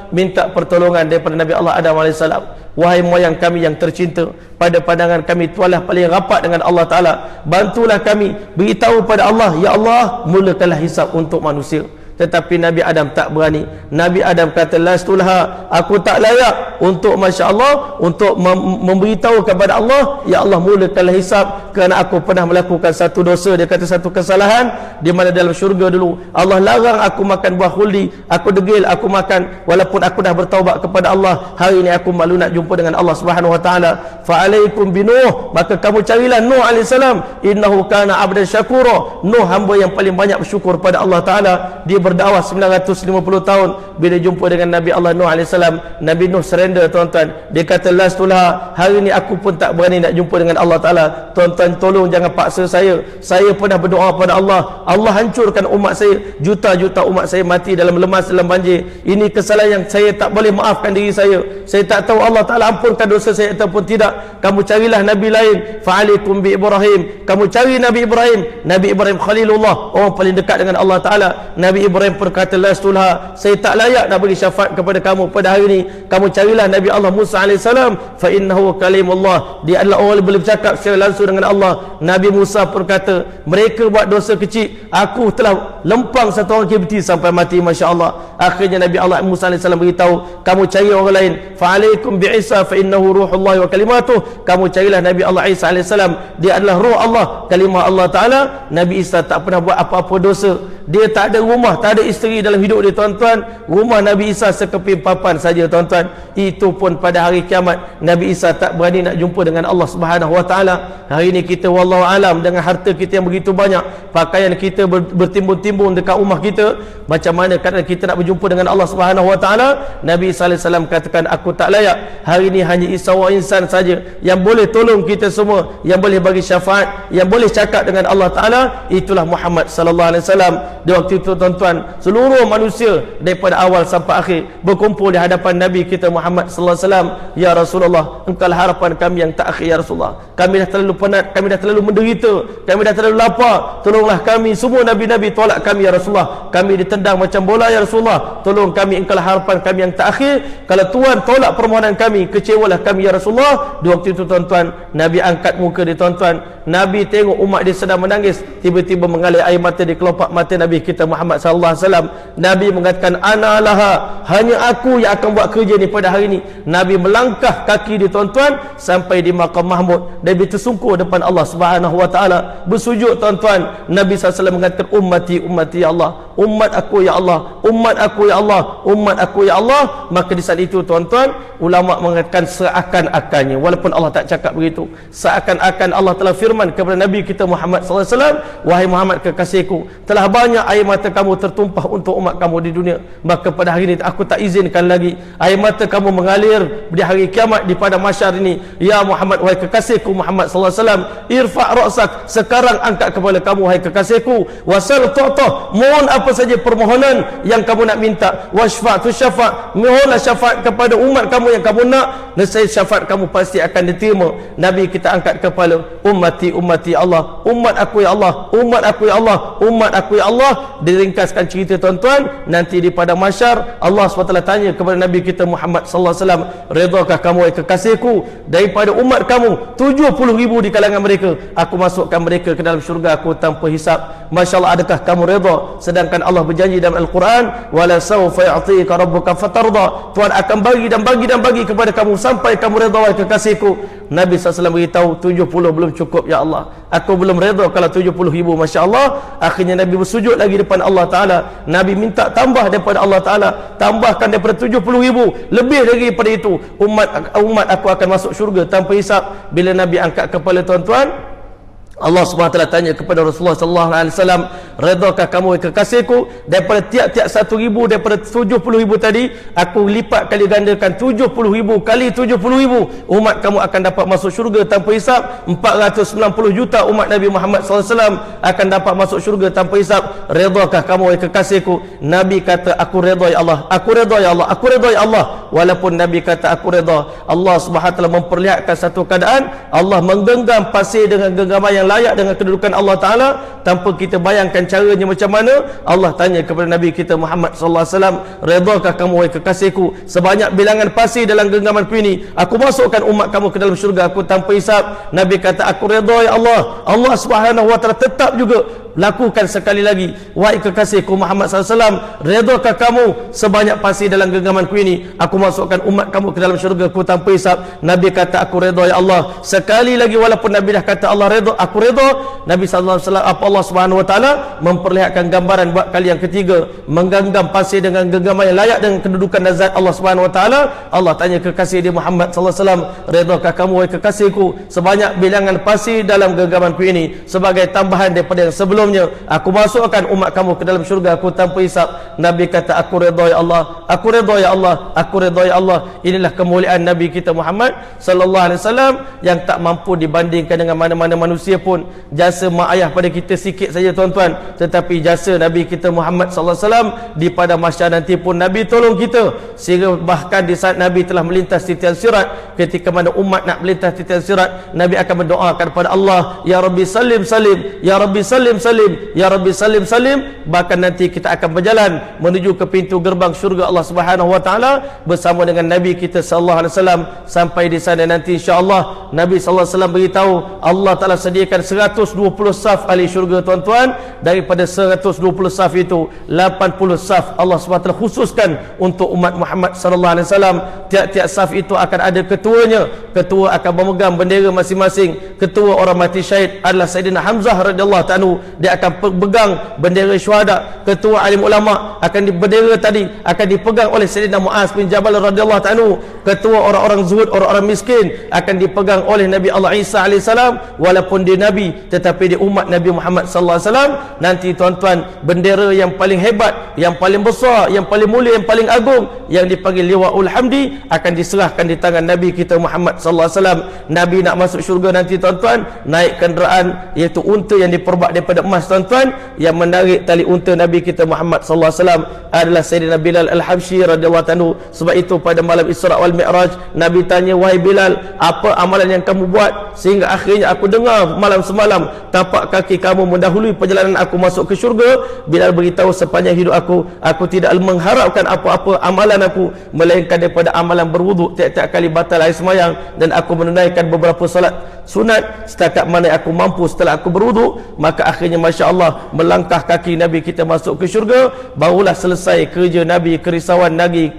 minta pertolongan daripada Nabi Allah Adam AS. Wahai moyang kami yang tercinta, pada pandangan kami tuanlah paling rapat dengan Allah Ta'ala, bantulah kami, beritahu pada Allah, ya Allah, mulakanlah hisab untuk manusia. Tetapi Nabi Adam tak berani. Nabi Adam kata, lastulha, aku tak layak untuk Masya Allah, untuk memberitahu kepada Allah, ya Allah, mulakanlah hisab, kerana aku pernah melakukan satu dosa. Dia kata satu kesalahan, di mana dalam syurga dulu Allah larang aku makan buah khuldi, aku degil, aku makan, walaupun aku dah bertaubat kepada Allah. Hari ini aku malu nak jumpa dengan Allah Subhanahu Wa Taala. Fa'alaikum binuh, maka kamu carilah Nuh AS, innahu kana abdan syakura. Nuh hamba yang paling banyak bersyukur pada Allah Ta'ala. Dia berdakwah 950 tahun. Bila jumpa dengan Nabi Allah Nuh AS, Nabi Nuh surrender tuan-tuan. Dia kata, lastulha, hari ini aku pun tak berani nak jumpa dengan Allah Ta'ala. Tuan-tuan tolong jangan paksa saya. Saya pernah berdoa pada Allah, Allah hancurkan umat saya, juta-juta umat saya mati dalam lemas, dalam banjir. Ini kesalahan yang saya tak boleh maafkan diri saya. Saya tak tahu Allah Ta'ala ampunkan dosa saya ataupun tidak. Kamu carilah Nabi lain. Fa'alikum bi Ibrahim, kamu cari Nabi Ibrahim. Nabi Ibrahim Khalilullah, orang paling dekat dengan Allah Ta'ala. Nabi Ibrahim berkata, lastulha, saya tak layak nak beri syafaat kepada kamu pada hari ini. Kamu carilah Nabi Allah Musa AS, fa innahu kalimullah, dia adalah orang yang boleh bercakap secara langsung dengan Allah. Nabi Musa berkata, mereka buat dosa kecil, aku telah lempang satu orang kibti sampai mati. Masya Allah. Akhirnya Nabi Allah Musa AS beritahu, kamu cari orang lain. Fa'alaikum bi Isa, fa innahu ruhullah wa kalimatuh, kamu carilah Nabi Allah Isa AS, dia adalah ruh Allah, kalimah Allah Ta'ala. Nabi Isa tak pernah buat apa-apa dosa. Dia tak ada rumah, tak ada isteri dalam hidup dia tuan-tuan. Rumah Nabi Isa sekeping papan saja tuan-tuan. Itu pun pada hari kiamat Nabi Isa tak berani nak jumpa dengan Allah Subhanahu Wa Taala. Hari ini kita wallahu alam dengan harta kita yang begitu banyak, pakaian kita bertimbun-timbun dekat rumah kita, macam mana kadang kita nak berjumpa dengan Allah Subhanahu Wa Taala? Nabi sallallahu alaihi wasallam katakan, aku tak layak. Hari ini hanya Isa wa insan saja yang boleh tolong kita semua, yang boleh bagi syafaat, yang boleh cakap dengan Allah Taala. Itulah Muhammad sallallahu alaihi wasallam. Di waktu itu tuan-tuan, seluruh manusia daripada awal sampai akhir berkumpul di hadapan Nabi kita Muhammad sallallahu alaihi wasallam. Ya Rasulullah, engkau lah harapan kami yang tak akhir ya Rasulullah. Kami dah terlalu penat, kami dah terlalu menderita, kami dah terlalu lapar. Tolonglah kami. Semua nabi-nabi tolak kami ya Rasulullah. Kami ditendang macam bola ya Rasulullah. Tolong kami, engkau lah harapan kami yang tak akhir. Kalau Tuhan tolak permohonan kami, kecewalah kami ya Rasulullah. Di waktu itu tuan-tuan, Nabi angkat muka dia tuan-tuan. Nabi tengok umat dia sedang menangis, tiba-tiba mengalir air mata di kelopak mata Nabi kita Muhammad sallallahu alaihi wasallam. Nabi mengatakan, ana laha, hanya aku yang akan buat kerja ni pada hari ini. Nabi melangkah kaki dia tuan-tuan sampai di Maqam Mahmud. Nabi tersungkur depan Allah Subhanahu Wa Taala, bersujud tuan-tuan. Nabi sallallahu alaihi wasallam mengatakan, ummati ummati ya Allah, umat aku ya Allah, umat aku ya Allah, umat aku ya Allah. Maka di saat itu tuan-tuan, ulama mengatakan seakan-akannya, walaupun Allah tak cakap begitu, seakan-akan Allah telah firman kepada Nabi kita Muhammad sallallahu alaihi wasallam, wahai Muhammad kekasihku, telah banyak air mata kamu tertumpah untuk umat kamu di dunia, maka pada hari ini aku tak izinkan lagi air mata kamu mengalir di hari kiamat di padang mahsyar ini. Ya Muhammad, wahai kekasihku Muhammad sallallahu alaihi wasallam, irfa' ra'sak, sekarang angkat kepala kamu wahai kekasihku, wasal ta'tah, mohon apa saja permohonan yang kamu nak minta, wasfa'tu syafa', mohonlah syafaat kepada umat kamu yang kamu nak, nescaya syafaat kamu pasti akan diterima. Nabi kita angkat kepala, ummati ummati Allah, umat aku ya Allah, umat aku ya Allah, umat aku ya Allah. Diringkaskan cerita tuan-tuan, nanti di padang mahsyar Allah SWT tanya kepada Nabi kita Muhammad sallallahu alaihi wasallam, redakah kamu wahai kekasihku daripada umat kamu 70,000 di kalangan mereka, aku masukkan mereka ke dalam syurga aku tanpa hisap. Masya Allah, adakah kamu redha? Sedangkan Allah berjanji dalam Al-Quran, wala sawfa yu'tika rabbuka fatarda, Tuhan akan bagi dan bagi dan bagi kepada kamu sampai kamu redha, wahai kekasihku. Nabi SAW beritahu 70 belum cukup ya Allah, aku belum redha kalau 70,000. Masya Allah, akhirnya Nabi bersujud lagi depan Allah Ta'ala. Nabi minta tambah daripada Allah Ta'ala, tambahkan daripada 70,000, lebih daripada itu, umat aku akan masuk syurga tanpa hisap. Bila Nabi angkat kepala, tuan-tuan, Allah SWT tanya kepada Rasulullah SAW, redakah kamu kekasihku? Daripada tiap-tiap 1,000, daripada 70,000 tadi, aku lipat kali gandakan 70,000 kali 70,000, umat kamu akan dapat masuk syurga tanpa hisap. 490 juta umat Nabi Muhammad SAW akan dapat masuk syurga tanpa hisap. Redakah kamu kekasihku? Nabi kata, aku redha ya Allah, aku redha ya Allah, aku redha ya Allah. Walaupun Nabi kata aku redha, Allah SWT memperlihatkan satu keadaan, Allah menggenggam pasir dengan genggaman yang layak dengan kedudukan Allah Ta'ala, tanpa kita bayangkan caranya macam mana. Allah tanya kepada Nabi kita Muhammad SAW, redakah kamu wahai kekasihku sebanyak bilangan pasir dalam genggamanku ini, aku masukkan umat kamu ke dalam syurga aku tanpa hisap. Nabi kata, aku redha ya Allah. Allah Subhanahu Wa Ta'ala tetap juga lakukan sekali lagi, wahai kekasihku Muhammad SAW, redakah kamu sebanyak pasir dalam genggamanku ini, aku masukkan umat kamu ke dalam syurga aku tanpa hisap. Nabi kata, aku redha ya Allah. Sekali lagi, walaupun Nabi dah kata Allah redha, aku redha, Nabi SAW, apa Allah Subhanahu Wa Ta'ala memperlihatkan gambaran buat kali yang ketiga, menggenggam pasir dengan genggaman yang layak dengan kedudukan dan zat Allah Subhanahu Wa Ta'ala. Allah tanya kekasih dia Muhammad SAW, redakah kamu wahai kekasihku sebanyak bilangan pasir dalam genggamanku ini, sebagai tambahan daripada yang sebelumnya, aku masukkan umat kamu ke dalam syurga aku tanpa hisap. Nabi kata, aku redha ya Allah, aku redha ya Allah, aku redha ya Allah. Inilah kemuliaan Nabi kita Muhammad sallallahu alaihi wasallam yang tak mampu dibandingkan dengan mana-mana manusia pun. Jasa mak ayah pada kita sikit saja, tuan-tuan, tetapi jasa Nabi kita Muhammad sallallahu alaihi wasallam di pada mahsyar nanti pun Nabi tolong kita, sehingga bahkan di saat Nabi telah melintas titian sirat, ketika mana umat nak melintas titian sirat, Nabi akan berdoakan kepada Allah, ya Rabbi salim salim, ya Rabbi salim salim, ya Rabbi salim salim. Bahkan nanti kita akan berjalan menuju ke pintu gerbang syurga Allah Subhanahu Wa Ta'ala bersama dengan Nabi kita sallallahu alaihi wasallam. Sampai di sana nanti insya-Allah, Nabi sallallahu alaihi wasallam beritahu, Allah Ta'ala sediakan 120 saf ahli syurga, tuan-tuan. Daripada 120 saf itu, 80 saf Allah SWT khususkan untuk umat Muhammad sallallahu alaihi wasallam. Tiap-tiap saf itu akan ada ketuanya. Ketua akan memegang bendera masing-masing. Ketua orang mati syahid adalah Sayyidina Hamzah radhiyallahu anhu, dia akan pegang bendera syuhada. Ketua alim ulama akan bendera tadi akan dipegang oleh Sayyidina Muaz bin Jabal radhiyallahu anhu. Ketua orang-orang zuhud, orang-orang miskin akan dipegang oleh Nabi Allah Isa alaihissalam. Walaupun dia Nabi, tetapi dia umat Nabi Muhammad sallallahu alaihi wasallam. Nanti tuan-tuan, bendera yang paling hebat, yang paling besar, yang paling mulia, yang paling agung, yang dipanggil Liwaul Hamdi, akan diserahkan di tangan Nabi kita Muhammad sallallahu alaihi wasallam. Nabi nak masuk syurga nanti, tuan-tuan, naik kenderaan iaitu unta yang diperbuat daripada emas, tuan-tuan. Yang menarik tali unta Nabi kita Muhammad sallallahu alaihi wasallam adalah Sayyidina Bilal Al-Habsyi radhiyallahu anhu. Sebab itu pada malam Isra wal Mi'raj, Nabi tanya, wahai Bilal, apa amalan yang kamu buat sehingga akhirnya aku dengar malam semalam tapak kaki kamu mendahului perjalanan aku masuk ke syurga? Bilal beritahu, sepanjang hidup aku tidak mengharapkan apa-apa amalan aku melainkan daripada amalan berwuduk tiap-tiap kali batal air semayang, dan aku menunaikan beberapa solat sunat setakat mana aku mampu setelah aku berwuduk. Maka akhirnya Masya Allah, melangkah kaki Nabi kita masuk ke syurga. Barulah selesai kerja Nabi, kerisauan Nabi,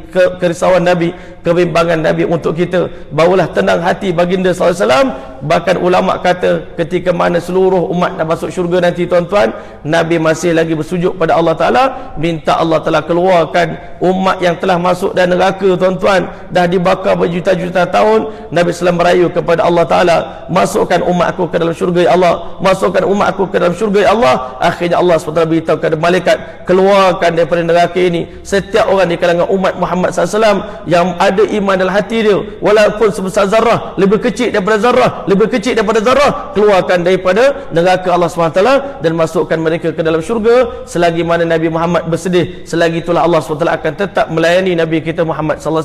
kebimbangan Nabi untuk kita. Barulah tenang hati baginda SAW. Bahkan ulama kata, ketika mana seluruh umat nak masuk syurga nanti, tuan-tuan, Nabi masih lagi bersujud pada Allah Ta'ala, minta Allah Ta'ala keluarkan umat yang telah masuk dan neraka, tuan-tuan, dah dibakar berjuta-juta tahun. Nabi SAW merayu kepada Allah Ta'ala, masukkan umat aku ke dalam syurga ya Allah, masukkan umat aku ke dalam syurga ya Allah. Akhirnya Allah SWT beritahu kepada malaikat, keluarkan daripada neraka ini setiap orang di kalangan umat Muhammad SAW yang ada iman dalam hati dia, walaupun sebesar zarah, lebih kecil daripada zarah, lebih kecil daripada zarah, keluarkan daripada neraka Allah SWT dan masukkan mereka ke dalam syurga. Selagi mana Nabi Muhammad bersedih, selagi itulah Allah SWT akan tetap melayani Nabi kita Muhammad SAW.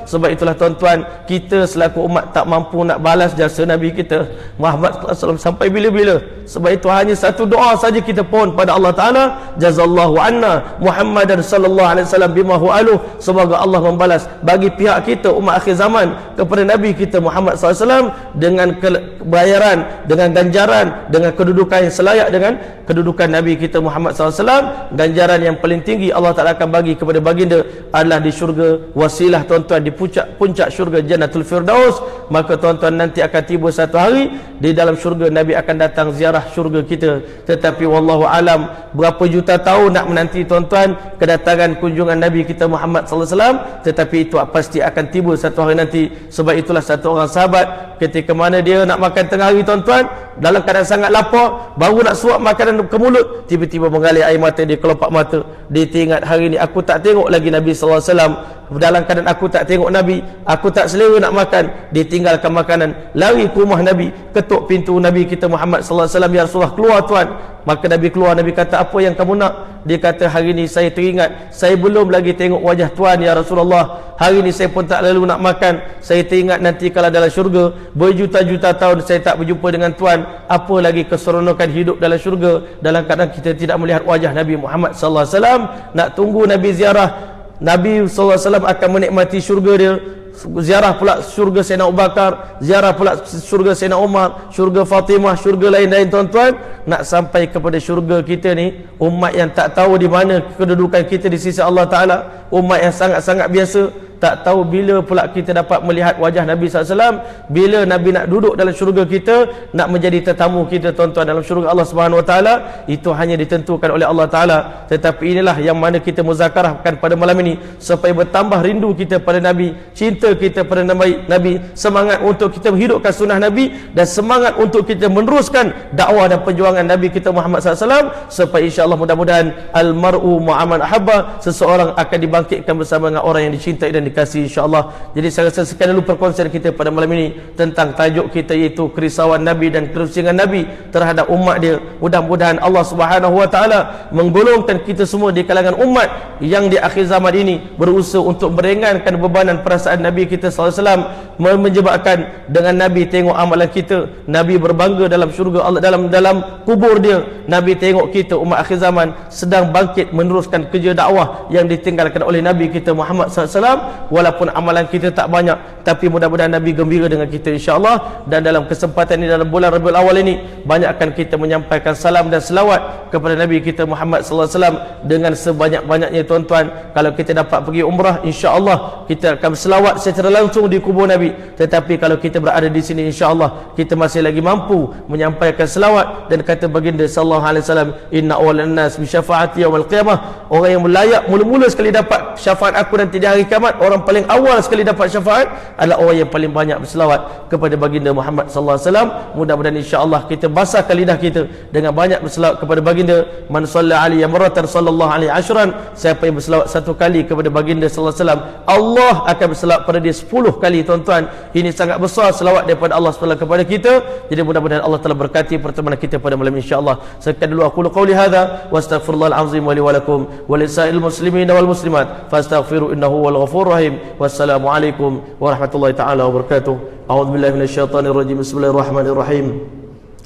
Sebab itulah, tuan-tuan, kita selaku umat tak mampu nak balas jasa Nabi kita Muhammad SAW sampai bila-bila. Sebab itu hanya satu doa saja kita pohon pada Allah Ta'ala, jazallahu anna Muhammadan sallallahu alaihi wasallam bima huwa aluh. Semoga Allah membalas bagi pihak kita umat akhir zaman kepada Nabi kita Muhammad SAW dengan bayaran, dengan ganjaran, dengan kedudukan yang selayak dengan kedudukan Nabi kita Muhammad SAW. Ganjaran yang paling tinggi Allah Ta'ala akan bagi kepada baginda adalah di syurga wasilah tuan-tuan, di puncak syurga Jannatul Firdaus. Maka tuan-tuan nanti akan tiba satu hari di dalam syurga Nabi akan datang ziarah syurga kita. Tetapi wallahu alam berapa juta tahun nak menanti tuan-tuan kedatangan kunjungan Nabi kita Muhammad SAW, tetapi itu pasti akan tiba satu hari nanti. Sebab itulah satu orang sahabat ketika mana dia nak makan tengah hari tuan-tuan, dalam keadaan sangat lapar, baru nak suap makanan ke mulut, tiba-tiba mengalir air mata dia, kelopak mata. Dia teringat, hari ni aku tak tengok lagi Nabi SAW. Dalam keadaan aku tak tengok Nabi, aku tak selera nak makan. Dia tinggalkan makanan, lari ke rumah Nabi, ketuk pintu Nabi kita Muhammad SAW. Ya Rasulullah, keluar tuan. Maka Nabi keluar. Nabi kata, apa yang kamu nak? Dia kata, hari ni saya teringat, saya belum lagi tengok wajah tuan ya Rasulullah. Hari ni saya pun tak lalu nak makan. Saya teringat nanti kalau dalam syurga berjuta-juta tahun saya tak berjumpa dengan tuan, apa lagi keseronokan hidup dalam syurga dalam keadaan kita tidak melihat wajah Nabi Muhammad SAW. Nak tunggu Nabi ziarah, Nabi SAW akan menikmati syurga dia. Ziarah pula syurga Sayyidina Abu Bakar, ziarah pula syurga Sayyidina Umar, syurga Fatimah, syurga lain-lain tuan-tuan. Nak sampai kepada syurga kita ni, umat yang tak tahu di mana kedudukan kita di sisi Allah Ta'ala, umat yang sangat-sangat biasa, tak tahu bila pula kita dapat melihat wajah Nabi SAW, bila Nabi nak duduk dalam syurga kita, nak menjadi tetamu kita tuan-tuan dalam syurga Allah Subhanahu Wa Taala. Itu hanya ditentukan oleh Allah Ta'ala. Tetapi inilah yang mana kita muzakarahkan pada malam ini, supaya bertambah rindu kita pada Nabi, cinta kita pada Nabi, semangat untuk kita menghidupkan sunnah Nabi, dan semangat untuk kita meneruskan dakwah dan perjuangan Nabi kita Muhammad SAW, supaya insyaAllah mudah-mudahan almar'u ma'aman ahabba, seseorang akan dibangkitkan bersama dengan orang yang dicintai dan dikasihi insyaAllah. Jadi saya rasa sekian dulu perkongsian kita pada malam ini tentang tajuk kita, iaitu kerisauan Nabi dan kerusingan Nabi terhadap umat dia. Mudah-mudahan Allah Subhanahu Wa Taala menggolongkan kita semua di kalangan umat yang di akhir zaman ini berusaha untuk meringankan bebanan perasaan Nabi kita SAW, menyebabkan dengan Nabi tengok amalan kita, Nabi berbangga dalam syurga Allah, dalam kubur dia, Nabi tengok kita umat akhir zaman sedang bangkit meneruskan kerja dakwah yang ditinggalkan oleh Nabi kita Muhammad SAW. Walaupun amalan kita tak banyak, tapi mudah-mudahan Nabi gembira dengan kita insyaAllah. Dan dalam kesempatan ini, dalam bulan Rabiul Awal ini, banyakkan kita menyampaikan salam dan selawat kepada Nabi kita Muhammad SAW dengan sebanyak-banyaknya tuan-tuan. Kalau kita dapat pergi umrah, insyaAllah kita akan selawat secara langsung di kubur Nabi. Tetapi kalau kita berada di sini, insyaAllah kita masih lagi mampu menyampaikan selawat. Dan kata baginda sallallahu alaihi wasallam, inna awalan nas bi syafaati yaumil qiyamah, orang yang layak mula-mula sekali dapat syafaat aku nanti di hari kiamat, orang paling awal sekali dapat syafaat adalah orang yang paling banyak berselawat kepada baginda Muhammad sallallahu alaihi wasallam. Mudah-mudahan insya-Allah kita basahkan lidah kita dengan banyak berselawat kepada baginda. Man shalla alaihi marratan sallallahu alaihi ashran, siapa yang berselawat satu kali kepada baginda sallallahu alaihi wasallam, Allah akan berselawat pada dia 10 kali tuan-tuan. Ini sangat besar selawat daripada Allah SWT kepada kita. Jadi mudah-mudahan Allah telah berkati pertemuan kita pada malam ini insya-Allah. Sekian dulu aku qauli hadza wa astaghfirullahal azim wa li wa lakum wa lisa'il muslimin wal muslimat fastaghfiru innahu wal ghafurur rahim. Wassalamu alaikum warahmatullahi taala wabarakatuh. A'udzu billahi minasyaitonir rajim. Bismillahirrahmanirrahim.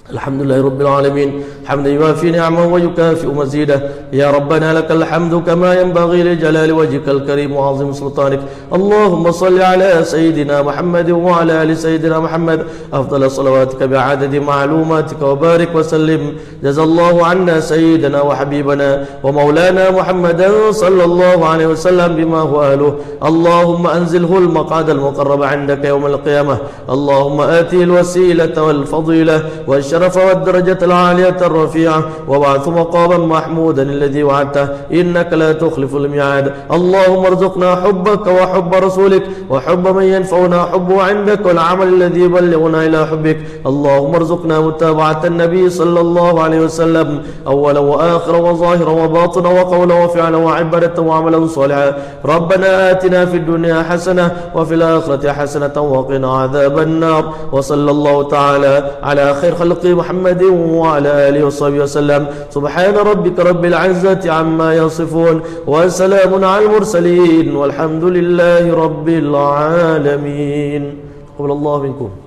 Alhamdulillahi rabbil alamin, hamdan yuwafi ni'amahu wa yukafi'u mazidah. Ya rabbana lakal hamdu kama yanbaghi li jalali wajhikal karim wa 'azimi sultanik. Allahumma salli ala sayyidina Muhammad wa ala ali sayyidina Muhammad afdal salawatika bi'adadi ma'lumatika wa barik wa sallim. Jazallahu 'anna sayyidina wa habibana wa maulana Muhammadan sallallahu alaihi wasallam bima huwa ahluh. Allahumma anzilhu al-maq'ad al-muqarrab 'indaka yawm al-qiyamah. Allahumma atihi al-wasilata wal fadilah wa الشرف والدرجة العالية الرفيعة وابعث مقاما محمودا الذي وعدته إنك لا تخلف الميعاد. اللهم ارزقنا حبك وحب رسولك وحب من ينفعنا حبه عندك والعمل الذي يبلغنا إلى حبك. اللهم ارزقنا متابعة النبي صلى الله عليه وسلم أولا وآخرا وظاهرا وباطنا وقولا وفعلا وعبادة وعملا صالحا. ربنا آتنا في الدنيا حسنة وفي الآخرة حسنة وقنا عذاب النار. وصلى الله تعالى على خير خلق محمد وعلى آله وصحبه وسلم. سبحان ربك رب العزة عما يصفون وسلام على المرسلين والحمد لله رب العالمين. قبل الله منكم.